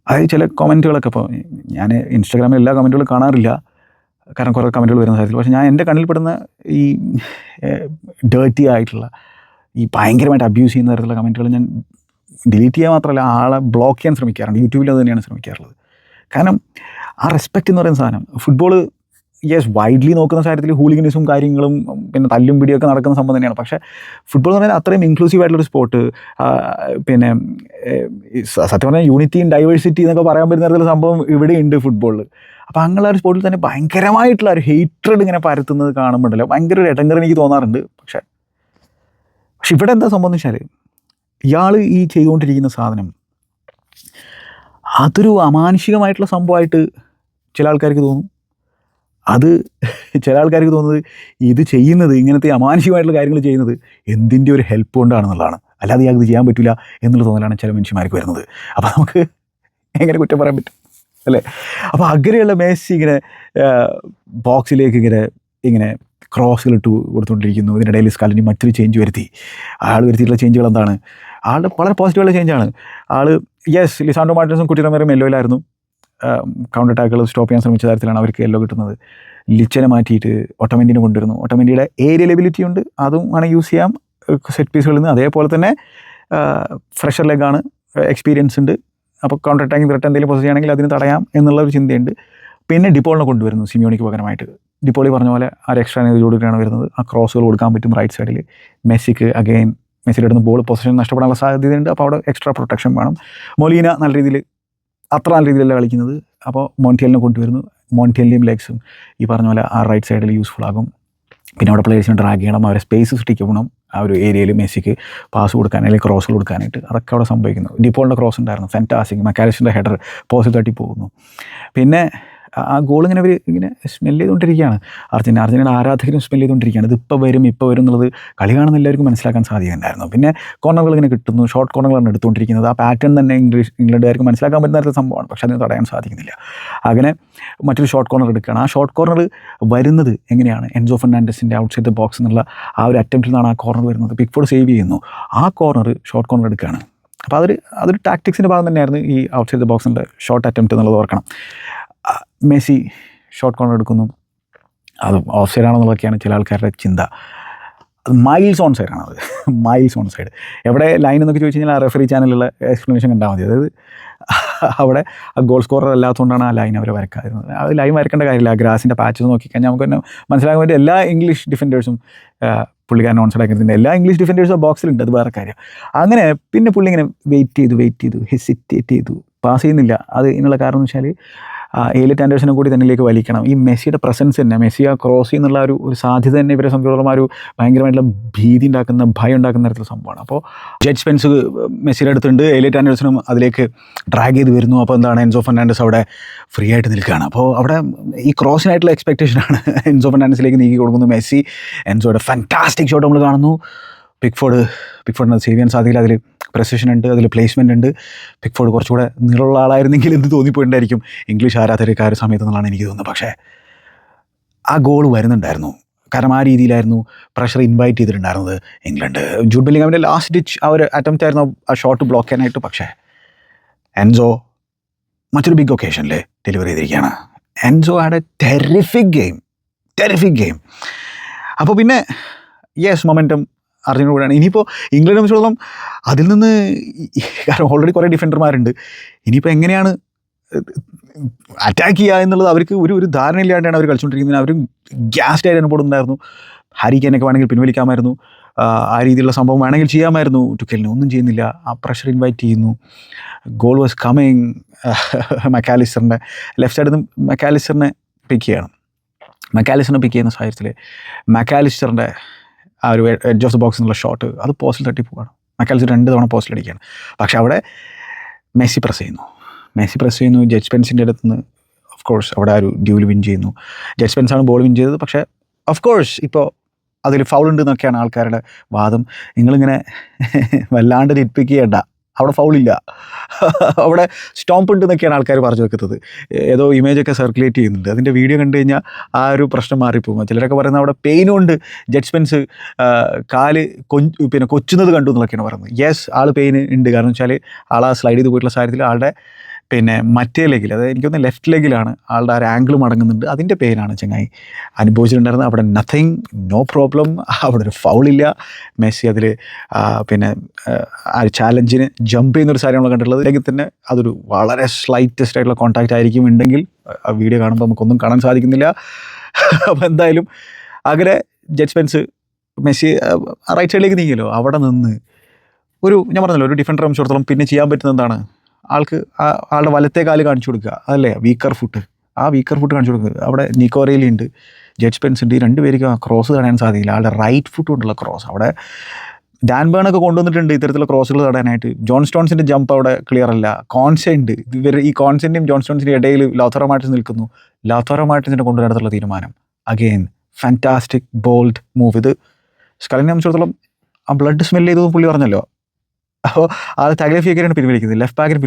A: അതായത് ചില കമൻറ്റുകളൊക്കെ, ഇപ്പോൾ ഞാൻ ഇൻസ്റ്റാഗ്രാമിൽ എല്ലാ കമൻറ്റുകളും കാണാറില്ല, കാരണം കുറേ കമൻറ്റുകൾ വരുന്ന സാഹചര്യത്തിൽ. പക്ഷേ ഞാൻ എൻ്റെ കണ്ണിൽപ്പെടുന്ന ഈ ഡേർട്ടി ആയിട്ടുള്ള ഈ ഭയങ്കരമായിട്ട് അബ്യൂസ് ചെയ്യുന്ന തരത്തിലുള്ള കമൻറ്റുകൾ ഞാൻ ഡിലീറ്റ് ചെയ്യാൻ മാത്രമല്ല ആളെ ബ്ലോക്ക് ചെയ്യാൻ ശ്രമിക്കാറുണ്ട്. യൂട്യൂബിൽ അത് തന്നെയാണ് ശ്രമിക്കാറുള്ളത്. കാരണം ആ റെസ്പെക്റ്റ് എന്ന് പറയുന്ന സാധനം ഫുട്ബോൾ വൈഡ്ലി നോക്കുന്ന കാര്യത്തിൽ ഹൂളിഗനിസും കാര്യങ്ങളും പിന്നെ തല്ലും പിടിയൊക്കെ നടക്കുന്ന സംഭവം തന്നെയാണ്. പക്ഷേ ഫുട്ബോൾ എന്ന് പറഞ്ഞാൽ അത്രയും ഇൻക്ലൂസീവ് ആയിട്ടുള്ളൊരു സ്പോർട്ട്, പിന്നെ സത്യം പറഞ്ഞാൽ യൂണിറ്റി ഇൻ ഡൈവേഴ്സിറ്റി എന്നൊക്കെ പറയാൻ പറ്റുന്ന തരത്തിലുള്ള സംഭവം ഇവിടെയുണ്ട് ഫുട്ബോളിൽ. അപ്പോൾ അങ്ങനെയുള്ള ഒരു സ്പോർട്ടിൽ തന്നെ ഭയങ്കരമായിട്ടുള്ള ഒരു ഹേറ്റ്രഡ് ഇങ്ങനെ പരത്തുന്നത് കാണുമ്പോഴല്ലോ ഭയങ്കര ഒരു ഇടങ്ങറ് എനിക്ക് തോന്നാറുണ്ട്. പക്ഷേ ഇവിടെ എന്താ സംഭവം എന്ന് വെച്ചാൽ, ഇയാൾ ഈ ചെയ്തുകൊണ്ടിരിക്കുന്ന സാധനം അതൊരു അമാനുഷികമായിട്ടുള്ള സംഭവമായിട്ട് ചില ആൾക്കാർക്ക് തോന്നും. അത് ചില ആൾക്കാർക്ക് തോന്നുന്നത് ഇത് ചെയ്യുന്നത്, ഇങ്ങനത്തെ അമാനുഷികമായിട്ടുള്ള കാര്യങ്ങൾ ചെയ്യുന്നത് എന്തിൻ്റെ ഒരു ഹെൽപ്പ് കൊണ്ടാണെന്നുള്ളതാണ്. അല്ലാതെ ഇയാൾക്ക് ഇത് ചെയ്യാൻ പറ്റില്ല എന്നുള്ള തോന്നലാണ് ചില മനുഷ്യന്മാർക്ക് വരുന്നത്. അപ്പോൾ നമുക്ക് എങ്ങനെ കുറ്റം പറയാൻ പറ്റും അല്ലേ? അപ്പോൾ അങ്ങനെയുള്ള മെസ്സി ഇങ്ങനെ ബോക്സിലേക്ക് ഇങ്ങനെ ക്രോസുകൾ ഇട്ട് കൊടുത്തുകൊണ്ടിരിക്കുന്നു. ഇതിനിടയിൽ സ്കലിനി മറ്റൊരു ചേഞ്ച് വരുത്തി. ആൾ വരുത്തിയിട്ടുള്ള ചേഞ്ചുകൾ എന്താണ്? ആളുടെ വളരെ പോസിറ്റീവുള്ള ചേഞ്ചാണ്. ലിസാൻഡ്രോ മാർട്ടിനസും കുട്ടി റൊമേറോയും യെല്ലോയിലായിരുന്നു. കൗണ്ടർ അറ്റാക്കുകൾ സ്റ്റോപ്പ് ചെയ്യാൻ ശ്രമിച്ച തരത്തിലാണ് അവർക്ക് യെല്ലോ കിട്ടുന്നത്. ലിച്ചനെ മാറ്റിയിട്ട് ഒട്ടമെൻറ്റിനെ കൊണ്ടുവരുന്നു. ഒട്ടമെൻറ്റിയുടെ ഏരിയൽ എബിലിറ്റി ഉണ്ട്, അതും വേണമെങ്കിൽ യൂസ് ചെയ്യാം സെറ്റ് പീസുകളിൽ നിന്ന്. അതേപോലെ തന്നെ ഫ്രഷർ ലെഗാണ്, എക്സ്പീരിയൻസ് ഉണ്ട്. അപ്പോൾ കൗണ്ടർ അറ്റാക്കിംഗ് ത്രെട്ട് എന്തെങ്കിലും പൊസിഷൻ ആണെങ്കിൽ അതിന് തടയാം എന്നുള്ളൊരു ചിന്തയുണ്ട്. പിന്നെ ഡിപ്പോളിനെ കൊണ്ടുവരുന്നു സിമിയോണിക്ക് പകരമായിട്ട്. ഡിപ്പോളി പറഞ്ഞ പോലെ ആ എക്സ്ട്രാ എനർജിയോടുകൂടിയാണ് വരുന്നത്. ആ ക്രോസുകൾ കൊടുക്കാൻ പറ്റും റൈറ്റ് സൈഡിൽ. മെസ്സിക്ക് അഗെയിൻ മെസ്സിയുടെ അടുത്ത് ബോൾ പൊസിഷൻ നഷ്ടപ്പെടാനുള്ള സാധ്യതയുണ്ട്. അപ്പോൾ അവിടെ എക്സ്ട്രാ പ്രൊട്ടക്ഷൻ വേണം. മൊലീന നല്ല രീതിയിൽ, അത്ര നല്ല രീതിയിലല്ല കളിക്കുന്നത്. അപ്പോൾ മോണ്ടിയലിനെ കൊണ്ടുവരുന്നു. മോണ്ടിയലിൻ്റെയും ലെഗ്സും ഈ പറഞ്ഞ പോലെ ആ റൈറ്റ് സൈഡിൽ യൂസ്ഫുൾ ആകും. പിന്നെ അവിടെ പ്ലേയേഴ്സിനെ ഡ്രാഗ് ചെയ്യണം, അവരെ സ്പേസ് സൃഷ്ടിക്കണം ആ ഒരു ഏരിയയിൽ മെസ്സിക്ക് പാസ് കൊടുക്കാൻ അല്ലെങ്കിൽ ക്രോസുകൾ കൊടുക്കാനായിട്ട്. അതൊക്കെ അവിടെ സംഭവിക്കുന്നു. ഡിപ്പോളിൻ്റെ ക്രോസ് ഉണ്ടായിരുന്നു, ഫാന്റാസ്റ്റിക്. മക്കാലിസ്റ്ററിൻ്റെ ഹെഡർ പോസ്റ്റ് തട്ടി പോകുന്നു. പിന്നെ ആ ഗോൾ ഇങ്ങനെ സ്മെല്ല് ചെയ്തുകൊണ്ടിരിക്കുകയാണ്. അർജൻറ്റീനയുടെ ആരാധകരും സ്മെല്ല് ചെയ്തുകൊണ്ടിരിക്കുകയാണ്. ഇത് ഇപ്പോൾ വരും എന്നുള്ളത് കളി കാണുന്ന എല്ലാവർക്കും മനസ്സിലാക്കാൻ സാധിക്കുന്നുണ്ടായിരുന്നു. പിന്നെ കോർണറുകൾ ഇങ്ങനെ കിട്ടുന്നു, ഷോർട്ട് കോർണറുകളാണ് എടുത്തുകൊണ്ടിരിക്കുന്നത്. ആ പാറ്റേൺ തന്നെ ഇംഗ്ലണ്ടുകാർക്ക് മനസ്സിലാക്കാൻ പറ്റുന്ന തരത്തിൽ സംഭവമാണ്. പക്ഷേ അതിന് തടയാൻ സാധിക്കുന്നില്ല. അങ്ങനെ മറ്റൊരു ഷോർട്ട് കോർണർ എടുക്കുകയാണ്. ആ ഷോർട്ട് കോർണർ വരുന്നത് എങ്ങനെയാണ്? എൻസോ ഫെർണാണ്ടസിൻ്റെ ഔട്ട്സൈഡ് ദ ബോക്സ് എന്നുള്ള ആ ഒരു അറ്റംപ്റ്റിൽ നിന്നാണ് ആ കോർണർ വരുന്നത്. പിക്ഫോർഡ് സേവ് ചെയ്യുന്നു. ആ കോർണർ ഷോർട്ട് കോർണർ എടുക്കുകയാണ്. അപ്പോൾ അതൊരു ടാക്ടിക്സിൻ്റെ ഭാഗം തന്നെയായിരുന്നു ഈ ഔട്ട്സൈഡ് ദ ബോക്സിൻ്റെ ഷോർട്ട് അറ്റംപ്റ്റ് എന്നുള്ളത് ഓർക്കണം. മെസ്സി ഷോർട്ട് കോർണർ എടുക്കുന്നു. അത് ഓഫ് സൈഡ് ആണെന്നുള്ളതൊക്കെയാണ് ചില ആൾക്കാരുടെ ചിന്ത. അത് മൈൽസ് ഓൺ സൈഡാണ്. അത് മൈൽസ് ഓൺ സൈഡ്. എവിടെ ലൈൻ എന്നൊക്കെ ചോദിച്ചു കഴിഞ്ഞാൽ ആ റെഫറി ചാനലിലുള്ള എക്സ്പ്ലനേഷൻ കണ്ടാൽ മതി. അതായത് അവിടെ ആ ഗോൾ സ്കോറർ അല്ലാത്തതുകൊണ്ടാണ് ആ ലൈൻ അവർ വരക്കാതിരുന്നത്. അത് ലൈൻ വരക്കേണ്ട കാര്യമില്ല. ആ ഗ്രാസിൻ്റെ പാച്ചസ് നോക്കിക്കഴിഞ്ഞാൽ നമുക്ക് തന്നെ മനസ്സിലാക്കാൻ വേണ്ടി എല്ലാ ഇംഗ്ലീഷ് ഡിഫൻഡേഴ്സും പുള്ളിക്കാരൻ ഓൺ സൈഡ് ആക്കിയിട്ടുണ്ട്. എല്ലാ ഇംഗ്ലീഷ് ഡിഫൻഡേഴ്സും ബോക്സിലുണ്ട്, അത് വേറെ കാര്യം. അങ്ങനെ പിന്നെ പുള്ളി ഇങ്ങനെ വെയിറ്റ് ചെയ്തു ഹെസിറ്റേറ്റ് ചെയ്തു, പാസ് ചെയ്യുന്നില്ല. അത് ഇതിനുള്ള കാരണം എന്ന് വെച്ചാൽ എലിയറ്റ് ആൻഡേഴ്സനെ കൂടി തന്നിലേക്ക് വലിക്കണം. ഈ മെസ്സിയുടെ പ്രസൻസ് തന്നെ, മെസ്സി ആ ക്രോസ് ചെയ്യുന്നുള്ള ഒരു സാധ്യത തന്നെ ഇവരെ സംബന്ധിച്ചിടത്തോളം ഒരു ഭയങ്കരമായിട്ടുള്ള ഭീതി ഉണ്ടാക്കുന്ന, ഭയം ഉണ്ടാക്കുന്ന തരത്തിലുള്ള സംഭവമാണ്. അപ്പോൾ ജഡ്ജ് സ്പെൻസ് മെസ്സിയുടെ അടുത്തുണ്ട്, എലിയറ്റ് ആൻഡേഴ്സനും അതിലേക്ക് ഡ്രാഗ് ചെയ്ത് വരുന്നു. അപ്പോൾ എന്താണ്, എൻസോ ഫെർണാണ്ടസ് അവിടെ ഫ്രീ ആയിട്ട് നിൽക്കുകയാണ്. അപ്പോൾ അവിടെ ഈ ക്രോസിനായിട്ടുള്ള എക്സ്പെക്റ്റേഷനാണ് എൻസോ ഫെർണാണ്ടസിലേക്ക് നീക്കി കൊടുക്കുന്നു മെസ്സി. എൻസോയുടെ ഫാന്റാസ്റ്റിക് ഷോട്ട് നമ്മൾ കാണുന്നു. പിക്ഫോർഡിന് അത് സേവ് ചെയ്യാൻ സാധിക്കില്ല. അതിൽ പ്രസിഷൻ ഉണ്ട്, അതിൽ പ്ലേസ്മെൻ്റ് ഉണ്ട്. പിക്ഫോർഡ് കുറച്ചുകൂടെ നീളമുള്ള ആളായിരുന്നെങ്കിൽ എന്ത് തോന്നിപ്പോയിട്ടുണ്ടായിരിക്കും ഇംഗ്ലീഷ് ആരാധകർക്ക് ആ ഒരു സമയത്ത് എന്നുള്ളതാണ് എനിക്ക് തോന്നുന്നത്. പക്ഷേ ആ ഗോൾ വരുന്നുണ്ടായിരുന്നു. കാരണം ആ രീതിയിലായിരുന്നു പ്രഷർ ഇൻവൈറ്റ് ചെയ്തിട്ടുണ്ടായിരുന്നത് ഇംഗ്ലണ്ട്. ജൂഡ് ബെല്ലിംഗാമിൻ്റെ ലാസ്റ്റ് ഡിച്ച് ആ ഒരു അറ്റംപ്റ്റ് ആയിരുന്നു ആ ഷോട്ട് ബ്ലോക്ക് ചെയ്യാനായിട്ട്. പക്ഷേ എൻസോ മറ്റൊരു ബിഗ് ഒക്കേഷനിൽ ഡെലിവറി ചെയ്തിരിക്കുകയാണ്. Enzo had A terrific game. അപ്പോൾ പിന്നെ യെസ് മൊമെൻറ്റം അർജൻറ്റീന കൂടെയാണ്. ഇനിയിപ്പോൾ ഇംഗ്ലണ്ടിനെ സംബന്ധിച്ചിടത്തോളം അതിൽ നിന്ന് കാരണം ഓൾറെഡി കുറേ ഡിഫൻഡർമാരുണ്ട്. ഇനിയിപ്പോൾ എങ്ങനെയാണ് അറ്റാക്ക് ചെയ്യുക എന്നുള്ളത് അവർക്ക് ഒരു ധാരണയില്ലാണ്ടാണ് അവർ കളിച്ചുകൊണ്ടിരിക്കുന്നത്. അവർ ഗ്യാസ്ഡ് ആയിട്ട് അനുഭവമുണ്ടായിരുന്നു. ഹാരി കെയിനൊക്കെ വേണമെങ്കിൽ പിൻവലിക്കാമായിരുന്നു. ആ രീതിയിലുള്ള സംഭവം വേണമെങ്കിൽ ചെയ്യാമായിരുന്നു. ടുക്കെലിന് ഒന്നും ചെയ്യുന്നില്ല. ആ പ്രഷർ ഇൻവൈറ്റ് ചെയ്യുന്നു. Goal was coming. മക്കാലിസ്റ്ററിൻ്റെ ലെഫ്റ്റ് സൈഡിൽ നിന്ന് മക്കാലിസ്റ്ററിനെ പിക്ക് ചെയ്യണം. മക്കാലിസ്റ്ററിനെ പിക്ക് ചെയ്യുന്ന സാഹചര്യത്തിൽ മക്കാലിസ്റ്ററിൻ്റെ ആ ഒരു എഡ്ജ് ഓഫ് ദ ബോക്സ് എന്നുള്ള ഷോട്ട് അത് പോസ്റ്റിൽ തട്ടി പോവുകയാണ്. മക്കാലിസ്റ്റർ 2 തവണ പോസ്റ്റിൽ അടിക്കുകയാണ്. പക്ഷേ അവിടെ മെസ്സി പ്രസ് ചെയ്യുന്നു. ജഡ്ജ് സ്പെൻസിൻ്റെ അടുത്ത് നിന്ന് ഓഫ് കോഴ്സ് അവിടെ ആ ഒരു ഡ്യൂൽ വിൻ ചെയ്യുന്നു. ജഡ്ജ് സ്പെൻസാണ് ബോൾ വിൻ ചെയ്തത്. പക്ഷേ ഓഫ് കോഴ്സ് ഇപ്പോൾ അതിൽ ഫൗൾ ഉണ്ട് എന്നൊക്കെയാണ് ആൾക്കാരുടെ വാദം. നിങ്ങളിങ്ങനെ വല്ലാണ്ട് നിറ്റ്പിക്ക് ചെയ്യണ്ട, അവിടെ ഫൗളില്ല, അവിടെ സ്റ്റോംപ് ഉണ്ട് എന്നൊക്കെയാണ് ആൾക്കാർ പറഞ്ഞു വെക്കുന്നത്. ഏതോ ഇമേജൊക്കെ സർക്കുലേറ്റ് ചെയ്യുന്നുണ്ട്. അതിൻ്റെ വീഡിയോ കണ്ടു കഴിഞ്ഞാൽ ആ ഒരു പ്രശ്നം മാറിപ്പോകും. ചിലരൊക്കെ പറയുന്നത് അവിടെ പെയിനും ഉണ്ട്, ജഡ്ജ് സ്പെൻസ് കാല് കൊച്ചുന്നത് കണ്ടു എന്നൊക്കെയാണ് പറയുന്നത്. യെസ്, ആൾ പെയിൻ ഉണ്ട്. കാരണം വെച്ചാൽ ആൾ ആ സ്ലൈഡ് ചെയ്ത് പോയിട്ടുള്ള സാഹചര്യത്തിൽ ആളുടെ മറ്റേ ലെഗിൽ, അതായത് എനിക്കൊന്ന് ലെഫ്റ്റ് ലെഗിലാണ് ആളുടെ ആ ഒരു ആംഗിൾ മടങ്ങുന്നുണ്ട്. അതിൻ്റെ പെയിനാണ് ചങ്ങായി അനുഭവിച്ചിട്ടുണ്ടായിരുന്നത്. അവിടെ നത്തിങ്, നോ പ്രോബ്ലം, അവിടെ ഒരു ഫൗളില്ല. മെസ്സി അതിൽ ആ ഒരു ചാലഞ്ചിന് ജമ്പ് ചെയ്യുന്നൊരു സാധനം നമ്മൾ കണ്ടിട്ടുള്ളത്. അല്ലെങ്കിൽ തന്നെ അതൊരു വളരെ സ്ലൈറ്റസ്റ്റ് ആയിട്ടുള്ള കോൺടാക്റ്റ് ആയിരിക്കും ഉണ്ടെങ്കിൽ ആ വീഡിയോ കാണുമ്പോൾ നമുക്കൊന്നും കാണാൻ സാധിക്കുന്നില്ല. അപ്പോൾ എന്തായാലും അങ്ങനെ ജഡ്ജ് സ്പെൻസ് മെസ്സി റൈറ്റ് സൈഡിലേക്ക് നീങ്ങിയല്ലോ. അവിടെ നിന്ന് ഞാൻ പറഞ്ഞല്ലോ, ഒരു ഡിഫൻഡറെ സംബന്ധിച്ചിടത്തോളം പിന്നെ ചെയ്യാൻ പറ്റുന്ന എന്താണ്, ആളുടെ വലത്തെ കാല് കാണിച്ചു കൊടുക്കുക, അതല്ലേ വീക്കർ ഫുട്ട്. ആ വീക്കർ ഫുട്ട് കാണിച്ചു കൊടുക്കുക. അവിടെ നിക്കോ റെയ്ലി ഉണ്ട്, ജഡ്ജ് സ്പെൻസ് ഉണ്ട്. ഈ 2 പേർക്ക് ക്രോസ് തടയാൻ സാധിക്കില്ല. ആളുടെ റൈറ്റ് ഫുട്ട് കൊണ്ടുള്ള ക്രോസ് അവിടെ ഡാൻ ബേണൊക്കെ കൊണ്ടുവന്നിട്ടുണ്ട് ഇത്തരത്തിലുള്ള ക്രോസുകൾ തടയാനായിട്ട്. ജോൺ സ്റ്റോൺസിൻ്റെ ജമ്പ് അവിടെ ക്ലിയർ അല്ല. കോൺസെ ഉണ്ട്. ഈ കോൺസെൻ്റെയും ജോൺ സ്റ്റോൺസിൻ്റെ ഇടയിൽ ലൗതാറോ മാർട്ടിൻസ് നിൽക്കുന്നു. ലൗതാറോ മാർട്ടിൻസിൻ്റെ കൊണ്ടുവരാനുള്ള തീരുമാനം അഗെയിൻ ഫാന്റാസ്റ്റിക് ബോൾഡ് മൂവ്. ഇത് സ്കലിനെ സംബന്ധിച്ചിടത്തോളം ആ ബ്ലഡ് സ്മെല്ല് ചെയ്തതും പുള്ളി പറഞ്ഞല്ലോ. അപ്പോൾ അത് തഗ്ലഫിയൊക്കെയാണ് പിൻവലിക്കുന്നത്, ലെഫ്റ്റ് ബാക്കിന്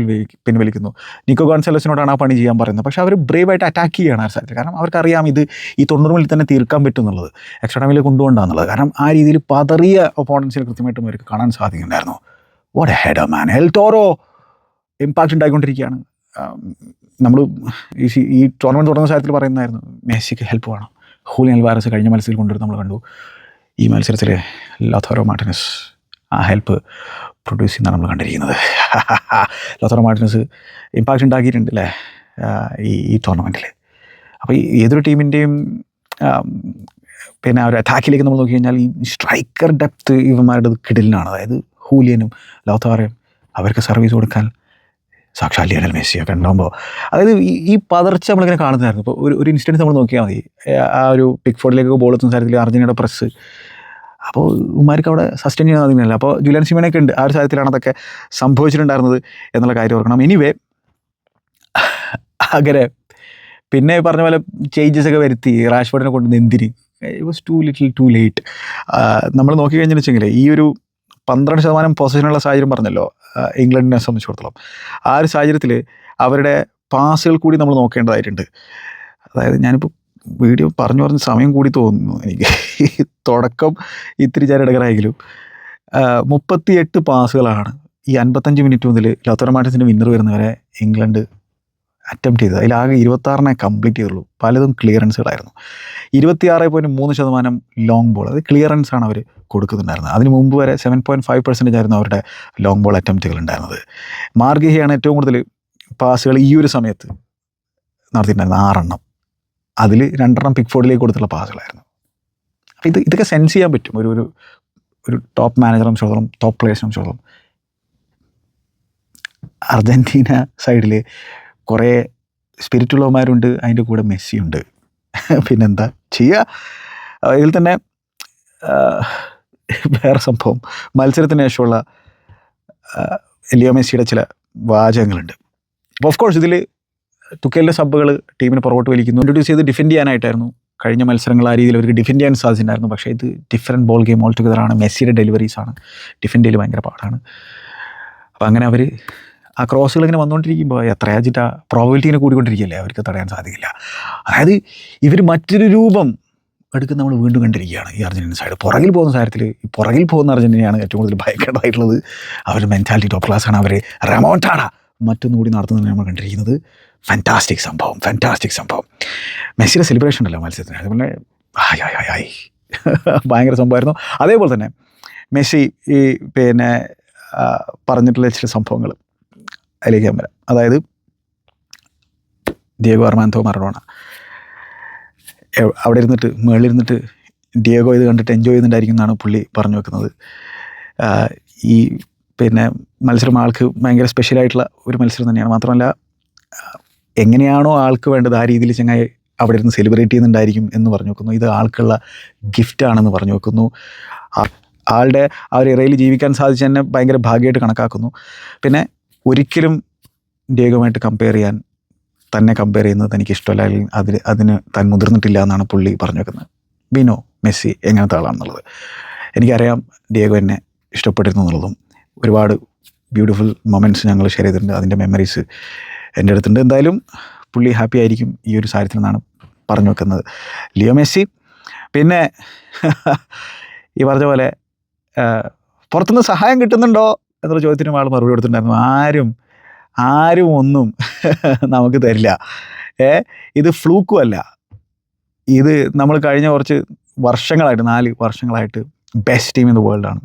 A: പിൻവലിക്കുന്നു. നിക്കോ ഗോൺസാലസിനോടാണ് ആ പണി ചെയ്യാൻ പറയുന്നത്. പക്ഷേ അവർ ബ്രേവായിട്ട് അറ്റാക്ക് ചെയ്യുകയാണ് ആ സാഹചര്യം. കാരണം അവർക്കറിയാം ഇത് ഈ 90 മിനിറ്റ് തന്നെ തീർക്കാൻ പറ്റും എന്നുള്ളത്, എക്സ്ട്രാ ടൈമിൽ കൊണ്ടുപോകണ്ടെന്നുള്ളത്. കാരണം ആ രീതിയിൽ പതറിയ ഒപ്പോണൻസിനെ കൃത്യമായിട്ടും അവർക്ക് കാണാൻ സാധിക്കുന്നുണ്ടായിരുന്നു. What a header man. El Toro impact ഉണ്ടായിക്കൊണ്ടിരിക്കുകയാണ്. നമ്മൾ ഈ ടൂർണമെൻറ്റ് തുടങ്ങുന്ന സാഹചര്യത്തിൽ പറയുന്നതായിരുന്നു മെസ്സിക്ക് ഹെൽപ്പ് വേണം. ഹൂലിയൻ അൽവാരസ് കഴിഞ്ഞ മത്സരത്തിൽ കൊണ്ടുവരുന്നത് നമ്മൾ കണ്ടു. ഈ മത്സരത്തിൽ ലൗതാറോ മാർട്ടിനസ് ആ ഹെൽപ്പ് പ്രൊഡ്യൂസ് ചെയ്യുന്നതാണ് നമ്മൾ കണ്ടിരിക്കുന്നത്. ലൗതാറോ മാർട്ടിനസ് ഇമ്പാക്റ്റ് ഉണ്ടാക്കിയിട്ടുണ്ട് അല്ലേ ഈ ടൂർണമെൻറ്റിൽ. അപ്പോൾ ഏതൊരു ടീമിൻ്റെയും ആ ഒരു അറ്റാക്കിലേക്ക് നമ്മൾ നോക്കി കഴിഞ്ഞാൽ ഈ സ്ട്രൈക്കർ ഡെപ്ത്ത് ഇവന്മാരുടെ കിടലിനാണ്. അതായത് ഹൂലിയനും ലൗതാറോയും അവർക്ക് സർവീസ് കൊടുക്കാൻ സാക്ഷാൽ ലിയണൽ മെസ്സിയൊക്കെ ഉണ്ടാകുമ്പോൾ, അതായത് ഈ പതർച്ച നമ്മളിങ്ങനെ കാണുന്നതായിരുന്നു. ഇപ്പോൾ ഒരു ഇൻസ്റ്റൻസ് നമ്മൾ നോക്കിയാൽ മതി. ആ ഒരു പിക്ഫോർഡിലേക്ക് ബോൾ എത്തുന്ന സാഹചര്യത്തിൽ അർജൻറ്റീനയുടെ പ്രസ്, അപ്പോൾ ഉമ്മാർക്ക് അവിടെ സസ്റ്റെയിൻ ചെയ്യാൻ സാധിക്കുന്നില്ല. അപ്പോൾ ജുലിയൻ സിമേനൊക്കെ ഉണ്ട്. ആ ഒരു സാഹചര്യത്തിലാണ് അതൊക്കെ സംഭവിച്ചിട്ടുണ്ടായിരുന്നത് എന്നുള്ള കാര്യം ഓർക്കണം. എനിവേ അങ്ങനെ പിന്നെ പറഞ്ഞ പോലെ ചേഞ്ചസ് ഒക്കെ വരുത്തി റാഷ്ഫോർഡിനെ കൊണ്ടുവന്ന് എന്തിന്, ഇറ്റ് വാസ് ടു ലേറ്റ്. നമ്മൾ നോക്കിക്കഴിഞ്ഞെന്ന് വെച്ചെങ്കിൽ ഈ ഒരു 12% പൊസിഷനുള്ള സാഹചര്യം പറഞ്ഞല്ലോ ഇംഗ്ലണ്ടിനെ സംബന്ധിച്ചിടത്തോളം. ആ ഒരു സാഹചര്യത്തിൽ അവരുടെ പാസുകൾ കൂടി നമ്മൾ നോക്കേണ്ടതായിട്ടുണ്ട്. അതായത് ഞാനിപ്പോൾ വീഡിയോ പറഞ്ഞ് സമയം കൂടി തോന്നുന്നു എനിക്ക്. തുടക്കം ഇത്തിരി ചേരെടുക്കറായെങ്കിലും 38 പാസുകളാണ് ഈ 55 മിനിറ്റ് മുതൽ ലൗതാറോ മാർട്ടിൻസിൻ്റെ വിന്നർ വരുന്നവരെ ഇംഗ്ലണ്ട് അറ്റംപ്റ്റ് ചെയ്തത്. അതിലാകെ 26 കംപ്ലീറ്റ് ചെയ്തുള്ളൂ. പലതും ക്ലിയറൻസുകളായിരുന്നു. 26.3% ലോങ് ബോൾ, അത് ക്ലിയറൻസാണ് അവർ കൊടുക്കുന്നുണ്ടായിരുന്നത്. അതിന് മുമ്പ് വരെ 7.5% ആയിരുന്നു അവരുടെ ലോങ് ബോൾ അറ്റംപ്റ്റുകൾ ഉണ്ടായിരുന്നത്. മാർഗഹിയാണ് ഏറ്റവും കൂടുതൽ പാസുകൾ ഈ ഒരു സമയത്ത് നടത്തിയിട്ടുണ്ടായിരുന്നത്, 6 എണ്ണം. അതിൽ 2 എണ്ണം പിക്ഫോർഡിലേക്ക് കൊടുത്തുള്ള പാസുകളായിരുന്നു. അപ്പോൾ ഇതൊക്കെ സെൻസ് ചെയ്യാൻ പറ്റും ഒരു ടോപ്പ് മാനേജറെ സംബന്ധിച്ചിടത്തോളം, ടോപ്പ് പ്ലേയേഴ്സിനെ സംബന്ധിച്ചിടത്തോളം. അർജൻറ്റീന സൈഡിൽ കുറേ സ്പിരിറ്റുള്ളവന്മാരുണ്ട്, അതിൻ്റെ കൂടെ മെസ്സിയുണ്ട്. പിന്നെന്താ ചെയ്യുക. ഇതിൽ തന്നെ വേറെ സംഭവം, മത്സരത്തിന് ശേഷമുള്ള ലിയോ മെസ്സിയുടെ ചില വാചകങ്ങളുണ്ട്. അപ്പോൾ ഓഫ് കോഴ്സ് ഇതിൽ തുക്കേലിൻ്റെ സബ്ബുകൾ ടീമിനെ പുറകോട്ട് വലിക്കുന്നു. ഇൻട്രൊഡ്യൂസ് ചെയ്ത് ഡിഫെൻഡ് ചെയ്യാനായിട്ടായിരുന്നു. കഴിഞ്ഞ മത്സരങ്ങൾ ആ രീതിയിൽ അവർക്ക് ഡിഫെൻഡ് ചെയ്യാൻ സാധിച്ചിട്ടുണ്ടായിരുന്നു. പക്ഷേ ഇത് ഡിഫറെൻറ്റ് ബോൾ ഗെയിം ഓൾ ടുഗദറാണ്. മെസ്സിയുടെ ഡെലിവറീസാണ്, ഡിഫെൻഡ് ചെയ്യൽ ഭയങ്കര പാടാണ്. അപ്പോൾ അങ്ങനെ അവർ ആ ക്രോസുകൾ ഇങ്ങനെ വന്നുകൊണ്ടിരിക്കുമ്പോൾ എത്രയാച്ചിട്ട് പ്രോബബിലിറ്റി ഇങ്ങനെ കൂടിക്കൊണ്ടിരിക്കുകയല്ലേ, അവർക്ക് തടയാൻ സാധിക്കില്ല. അതായത് ഇവർ മറ്റൊരു രൂപം എടുക്കുന്ന നമ്മൾ വീണ്ടും കണ്ടിരിക്കുകയാണ് ഈ അർജൻറ്റീന സൈഡ്. പുറകിൽ പോകുന്ന കാര്യത്തിൽ ഈ പുറകിൽ പോകുന്ന അർജൻറ്റീനയാണ് ഏറ്റവും കൂടുതൽ ഭയക്കേണ്ടതായിട്ടുള്ളത്. അവരുടെ മെൻറ്റാലിറ്റി ടോപ്പ് ക്ലാസ്സാണ്. അവർ റെമോണ്ടാഡ മറ്റൊന്നും കൂടി നടത്തുന്നതാണ് നമ്മൾ കണ്ടിരിക്കുന്നത്. ഫാൻറ്റാസ്റ്റിക് സംഭവം. മെസ്സിയുടെ സെലിബ്രേഷൻ ഉണ്ടല്ലോ മത്സരത്തിന്, അതുപോലെ ആയി ഭയങ്കര സംഭവമായിരുന്നു. അതേപോലെ തന്നെ മെസ്സി ഈ പിന്നെ പറഞ്ഞിട്ടുള്ള ചില സംഭവങ്ങൾ അതിലേക്ക് ഞാൻ വരാം. അതായത് ഡിയേഗോ അർമാൻഡോ മറഡോണ അവിടെ ഇരുന്നിട്ട് മുകളിലിരുന്നിട്ട് ഡിയേഗോ ഇത് കണ്ടിട്ട് എൻജോയ് ചെയ്യുന്നുണ്ടായിരിക്കും എന്നാണ് പുള്ളി പറഞ്ഞു വെക്കുന്നത്. ഈ പിന്നെ മത്സരം ആൾക്ക് ഭയങ്കര സ്പെഷ്യലായിട്ടുള്ള ഒരു മത്സരം തന്നെയാണ്. മാത്രമല്ല എങ്ങനെയാണോ ആൾക്ക് വേണ്ടത് ആ രീതിയിൽ ചങ്ങായി അവിടെ ഇരുന്ന് സെലിബ്രേറ്റ് ചെയ്യുന്നുണ്ടായിരിക്കും എന്ന് പറഞ്ഞു വെക്കുന്നു. ഇത് ആൾക്കുള്ള ഗിഫ്റ്റാണെന്ന് പറഞ്ഞു വെക്കുന്നു. ആളുടെ ആ ഒരു ഇറയിൽ ജീവിക്കാൻ സാധിച്ച തന്നെ ഭയങ്കര ഭാഗ്യമായിട്ട് കണക്കാക്കുന്നു. പിന്നെ ഒരിക്കലും ഡിയേഗോയുമായിട്ട് തന്നെ കമ്പയർ ചെയ്യുന്നത് തനിക്ക് ഇഷ്ടമല്ല, അല്ലെങ്കിൽ അതിന് താൻ മുതിർന്നിട്ടില്ല എന്നാണ് പുള്ളി പറഞ്ഞു വെക്കുന്നത്. വിനോ മെസ്സി എങ്ങനത്തെ ആളാണെന്നുള്ളത് എനിക്കറിയാം. ഡിയേഗോ എന്നെ ഇഷ്ടപ്പെട്ടിരുന്നു എന്നുള്ളതും ഒരുപാട് ബ്യൂട്ടിഫുൾ മൊമെൻറ്റ്സ് ഞങ്ങൾ ഷെയർ ചെയ്തിട്ടുണ്ട്. അതിൻ്റെ മെമ്മറീസ് എൻ്റെ അടുത്തുണ്ട്. എന്തായാലും പുള്ളി ഹാപ്പി ആയിരിക്കും ഈ ഒരു സാഹചര്യത്തിൽ നിന്നാണ് പറഞ്ഞു വെക്കുന്നത് ലിയോ മെസ്സി. പിന്നെ ഈ പറഞ്ഞ പോലെ പുറത്തുനിന്ന് സഹായം കിട്ടുന്നുണ്ടോ എന്നുള്ള ചോദ്യത്തിനും ആൾ മറുപടി കൊടുത്തിട്ടുണ്ടായിരുന്നു. ആരും ഒന്നും നമുക്ക് തരില്ല. ഇത് ഫ്ലൂക്കും അല്ല. ഇത് നമ്മൾ കഴിഞ്ഞ കുറച്ച് വർഷങ്ങളായിട്ട് 4 വർഷങ്ങളായിട്ട് ബെസ്റ്റ് ടീം ഇൻ ദ വേൾഡാണ്.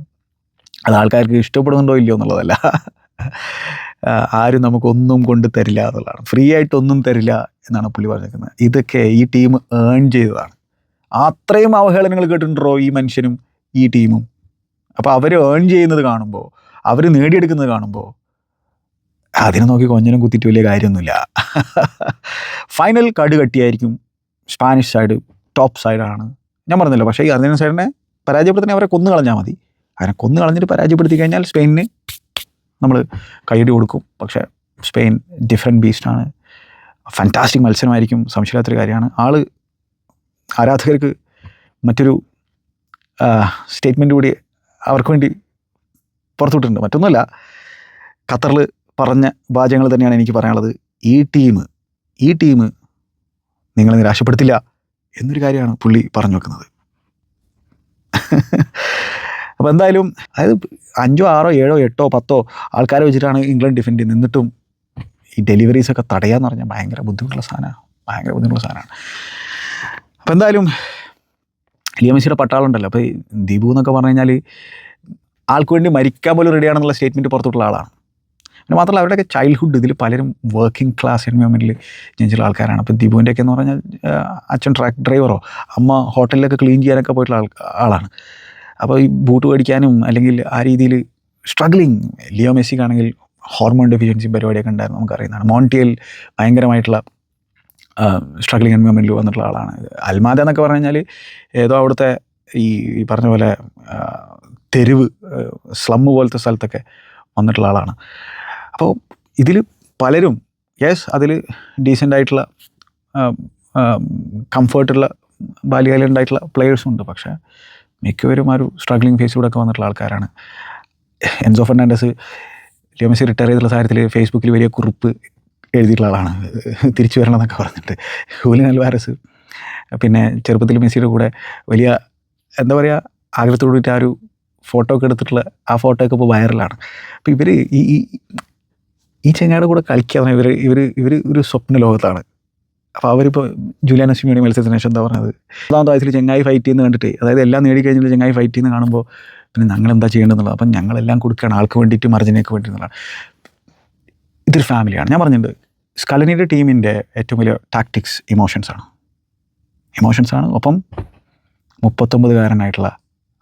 A: അത് ആൾക്കാർക്ക് ഇഷ്ടപ്പെടുന്നുണ്ടോ ഇല്ലയോ എന്നുള്ളതല്ല. ആരും നമുക്കൊന്നും കൊണ്ട് തരില്ല എന്നുള്ളതാണ്. ഫ്രീ ആയിട്ടൊന്നും തരില്ല എന്നാണ് പുള്ളി പറഞ്ഞിരിക്കുന്നത്. ഇതൊക്കെ ഈ ടീം ഏൺ ചെയ്തതാണ്. അത്രയും അവഹേളനങ്ങൾ കേട്ടിട്ടുണ്ടോ ഈ മനുഷ്യനും ഈ ടീമും? അപ്പോൾ അവർ ഏൺ ചെയ്യുന്നത് കാണുമ്പോൾ, അവർ നേടിയെടുക്കുന്നത് കാണുമ്പോൾ അതിനെ നോക്കി കൊഞ്ഞനും കുത്തിയിട്ട് വലിയ കാര്യമൊന്നുമില്ല. ഫൈനൽ കടുകട്ടിയായിരിക്കും. സ്പാനിഷ് സൈഡ് ടോപ്പ് സൈഡാണ്, ഞാൻ പറഞ്ഞല്ലോ. പക്ഷേ ഈ അർജന്റീന സൈഡിനെ പരാജയപ്പെടുത്താൻ അവരെ കൊന്നു കളഞ്ഞാൽ മതി. അതിനെ കൊന്നു കളഞ്ഞിട്ട് പരാജയപ്പെടുത്തി കഴിഞ്ഞാൽ സ്പെയിനിന് നമ്മൾ കൈയടി കൊടുക്കും. പക്ഷേ സ്പെയിൻ ഡിഫറെൻറ്റ് ബീസ്റ്റാണ്. ഫാൻറ്റാസ്റ്റിക് മത്സരമായിരിക്കും, സംശയമില്ലാത്തൊരു കാര്യമാണ്. ആരാധകർക്ക് മറ്റൊരു സ്റ്റേറ്റ്മെൻറ്റ് കൂടി അവർക്ക് വേണ്ടി പുറത്തുവിട്ടിട്ടുണ്ട്. മറ്റൊന്നുമല്ല, ഖത്തറിൽ പറഞ്ഞ വാചകങ്ങൾ തന്നെയാണ് എനിക്ക് പറയാനുള്ളത്. ഈ ടീം നിങ്ങളെ നിരാശപ്പെടുത്തില്ല എന്നൊരു കാര്യമാണ് പുള്ളി പറഞ്ഞു വെക്കുന്നത്. അപ്പോൾ എന്തായാലും അതായത് 5, 6, 7, 8, 10 ആൾക്കാരെ വെച്ചിട്ടാണ് ഇംഗ്ലണ്ട് ഡിഫെൻഡ് ചെയ്യുന്നത്. എന്നിട്ടും ഈ ഡെലിവറീസൊക്കെ തടയാന്ന് പറഞ്ഞാൽ ഭയങ്കര ബുദ്ധിമുട്ടുള്ള സാധനമാണ്. അപ്പോൾ എന്തായാലും ലിയോ മെസ്സിയുടെ പട്ടാളുണ്ടല്ലോ. അപ്പോൾ ഈ ദീപു എന്നൊക്കെ പറഞ്ഞു കഴിഞ്ഞാൽ ആൾക്ക് വേണ്ടി മരിക്കാൻ പോലും റെഡിയാണെന്നുള്ള സ്റ്റേറ്റ്മെൻറ്റ് പുറത്തുള്ള ആളാണ്. പിന്നെ മാത്രമല്ല അവരുടെയൊക്കെ ചൈൽഡ്ഹുഡ് ഇതിൽ പലരും വർക്കിംഗ് ക്ലാസ് എൻവയോൺമെൻറ്റിൽ ജനിച്ചുള്ള ആൾക്കാരാണ്. അപ്പോൾ ദീപുവിൻ്റെയൊക്കെ എന്ന് പറഞ്ഞാൽ അച്ഛൻ ട്രക്ക് ഡ്രൈവറോ അമ്മ ഹോട്ടലിലൊക്കെ ക്ലീൻ ചെയ്യാനൊക്കെ പോയിട്ടുള്ള ആളാണ്. അപ്പോൾ ഈ ബൂട്ട് മേടിക്കാനും അല്ലെങ്കിൽ ആ രീതിയിൽ സ്ട്രഗ്ലിങ്. ലിയോ മെസ്സിക്കാണെങ്കിൽ ഹോർമോൺ ഡെഫിഷ്യൻസി പരിപാടിയൊക്കെ ഉണ്ടായിരുന്നു, നമുക്കറിയുന്നതാണ്. മോണ്ടിയൽ ഭയങ്കരമായിട്ടുള്ള സ്ട്രഗ്ലിങ് എൻവയോൺമെൻറ്റിൽ വന്നിട്ടുള്ള ആളാണ്. അൽമാദ എന്നൊക്കെ പറഞ്ഞു കഴിഞ്ഞാൽ ഏതോ അവിടുത്തെ ഈ പറഞ്ഞ പോലെ തെരുവ് സ്ലമ്മ് പോലത്തെ സ്ഥലത്തൊക്കെ വന്നിട്ടുള്ള ആളാണ്. അപ്പോൾ ഇതിൽ പലരും അതിൽ ഡീസൻ്റായിട്ടുള്ള കംഫർട്ടുള്ള ബാല്യകാലം ഉണ്ടായിട്ടുള്ള പ്ലെയേഴ്സും ഉണ്ട്. പക്ഷേ മിക്കവരും ആ ഒരു സ്ട്രഗ്ലിംഗ് ഫേസിലൂടെ ഒക്കെ വന്നിട്ടുള്ള ആൾക്കാരാണ്. Enzo Fernandez Leo Messi retire ചെയ്തിട്ടുള്ള സാഹചര്യത്തിൽ ഫേസ്ബുക്കിൽ വലിയ കുറിപ്പ് എഴുതിയിട്ടുള്ള ആളാണ്, തിരിച്ചു വരണം എന്നൊക്കെ പറഞ്ഞിട്ട്. ഹൂലിയൻ അൽവാരസ് പിന്നെ ചെറുപ്പത്തിൽ മെസ്സിയുടെ കൂടെ വലിയ എന്താ പറയുക ആഗ്രഹത്തോടുകൂടിയിട്ട് ആ ഒരു ഫോട്ടോ ഒക്കെ എടുത്തിട്ടുള്ള ആ ഫോട്ടോ ഒക്കെ ഇപ്പോൾ വൈറലാണ്. അപ്പോൾ ഇവർ ഈ ചെങ്ങായുടെ കൂടെ കളിക്കുക ഇവർ ഒരു സ്വപ്ന ലോകത്താണ്. അപ്പോൾ അവരിപ്പോൾ ജൂലിയാനോ സിമിയോണി മത്സരത്തിന് ശേഷം എന്താ പറഞ്ഞത്, 10ാമത്തെ വയസ്സിൽ ചെങ്ങായി ഫൈറ്റ് ചെയ്യുന്ന കണ്ടിട്ട്, അതായത് എല്ലാം നേടിക്കഴിഞ്ഞിട്ട് ചെങ്ങായി ഫൈറ്റ് ചെയ്യുന്ന കാണുമ്പോൾ പിന്നെ ഞങ്ങളെന്താ ചെയ്യേണ്ടതെന്നുള്ളത്. അപ്പം ഞങ്ങളെല്ലാം കൊടുക്കുകയാണ് ആൾക്ക് വേണ്ടിയിട്ട്, അർജന്റീനയ്ക്ക് വേണ്ടിയിട്ടുള്ളതാണ്. ഇതൊരു ഫാമിലിയാണ്. ഞാൻ പറഞ്ഞിട്ടുണ്ട്, സ്കലനിയുടെ ടീമിൻ്റെ ഏറ്റവും വലിയ ടാക്ടിക്സ് ഇമോഷൻസാണ്. ഒപ്പം 39കാരനായിട്ടുള്ള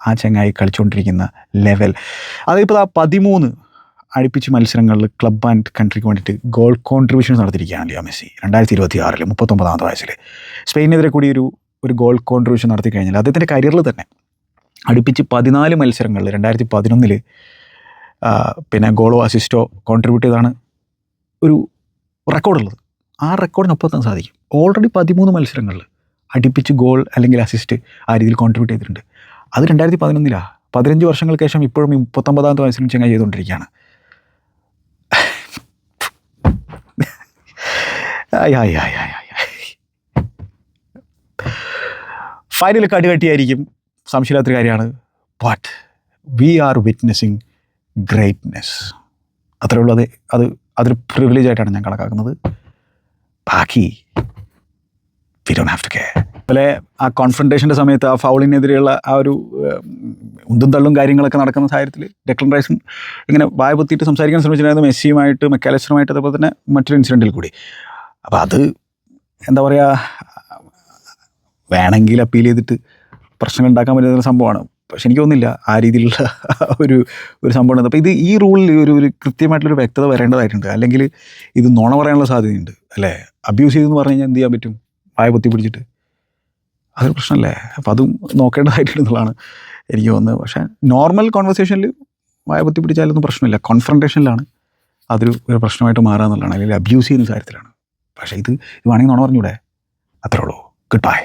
A: ആ ചെങ്ങായി കളിച്ചുകൊണ്ടിരിക്കുന്ന ലെവൽ, അതിപ്പോൾ 13 അടുപ്പിച്ച് മത്സരങ്ങളിൽ ക്ലബ് ആൻഡ് കൺട്രിക്ക് വേണ്ടിയിട്ട് ഗോൾ കോൺട്രിബ്യൂഷൻസ് നടത്തിയിരിക്കുകയാണ് ലിയോ മെസ്സി. 2026 39ാമത്തെ വയസ്സിൽ സ്പെയിനെതിരെ കൂടി ഒരു ഗോൾ കോൺട്രിബ്യൂഷൻ നടത്തി കഴിഞ്ഞാൽ അദ്ദേഹത്തിൻ്റെ കരിയറിൽ തന്നെ അടുപ്പിച്ച് 14 മത്സരങ്ങളിൽ 2011 പിന്നെ ഗോളോ അസിസ്റ്റോ കോൺട്രിബ്യൂട്ട് ചെയ്താണ് ഒരു റെക്കോർഡുള്ളത്. ആ റെക്കോർഡിനൊപ്പം എത്താൻ സാധിക്കും. ഓൾറെഡി 13 മത്സരങ്ങളിൽ അടുപ്പിച്ച് ഗോൾ അല്ലെങ്കിൽ അസിസ്റ്റ് ആ രീതിയിൽ കോൺട്രിബ്യൂട്ട് ചെയ്തിട്ടുണ്ട്. അത് 2011 15 വർഷങ്ങൾക്ക് ശേഷം ഇപ്പോഴും 39ാമത്തെ വയസ്സിലും ചെങ്ങായി ചെയ്തുകൊണ്ടിരിക്കുകയാണ്. ഫൈനൽ കടുകട്ടിയായിരിക്കും, സംശയമില്ലാത്തൊരു കാര്യമാണ്. But we are witnessing greatness. അത്രേ ഉള്ളൂ. അതൊരു പ്രിവിലേജ് ആയിട്ടാണ് ഞാൻ കണക്കാക്കുന്നത്. ബാക്കി we don't have to care. അതുപോലെ ആ കോൺഫ്രണ്ടേഷൻ്റെ സമയത്ത് ആ ഫൗളിനെതിരെയുള്ള ആ ഒരു ഉന്തും തള്ളും കാര്യങ്ങളൊക്കെ നടക്കുന്ന സാഹചര്യത്തിൽ ഡെക്ലൻ റൈസും ഇങ്ങനെ വായ പൊത്തിയിട്ട് സംസാരിക്കാൻ ശ്രമിച്ചിട്ടുണ്ടായിരുന്നു മെസ്സിയുമായിട്ട്, മെക്കാലിസ്റ്ററുമായിട്ട്, അതേപോലെ തന്നെ മറ്റൊരു ഇൻസിഡൻറ്റിൽ കൂടി. അപ്പോൾ അത് എന്താ പറയുക, വേണമെങ്കിൽ അപ്പീൽ ചെയ്തിട്ട് പ്രശ്നങ്ങൾ ഉണ്ടാക്കാൻ പറ്റുന്ന സംഭവമാണ്. പക്ഷെ എനിക്ക് തോന്നുന്നില്ല ആ രീതിയിലുള്ള ഒരു സംഭവമാണ്. അപ്പോൾ ഈ റൂളിൽ ഒരു കൃത്യമായിട്ടുള്ളൊരു വ്യക്തത വരേണ്ടതായിട്ടുണ്ട്. അല്ലെങ്കിൽ ഇത് നുണ പറയാനുള്ള സാധ്യതയുണ്ട് അല്ലേ. അബ്യൂസ് ചെയ്തെന്ന് പറഞ്ഞു കഴിഞ്ഞാൽ എന്ത് ചെയ്യാൻ പറ്റും? വായ പൊത്തി പിടിച്ചിട്ട് അതൊരു പ്രശ്നമല്ലേ. അപ്പോൾ അതും നോക്കേണ്ടതായിട്ടുണ്ടെന്നുള്ളതാണ് എനിക്ക് തോന്നുന്നത്. പക്ഷേ നോർമൽ കോൺവെർസേഷനിൽ വായ പൊത്തി പിടിച്ചാലൊന്നും പ്രശ്നമില്ല. കോൺഫ്രണ്ടേഷനിലാണ് അതൊരു പ്രശ്നമായിട്ട് മാറുക എന്നുള്ളതാണ്, അല്ലെങ്കിൽ അബ്യൂസ് ചെയ്യുന്ന കാര്യത്തിലാണ്. പക്ഷേ ഇത് വേണമെങ്കിൽ നുണ പറഞ്ഞൂടെ? അത്രേ ഉള്ളൂ. Good bye.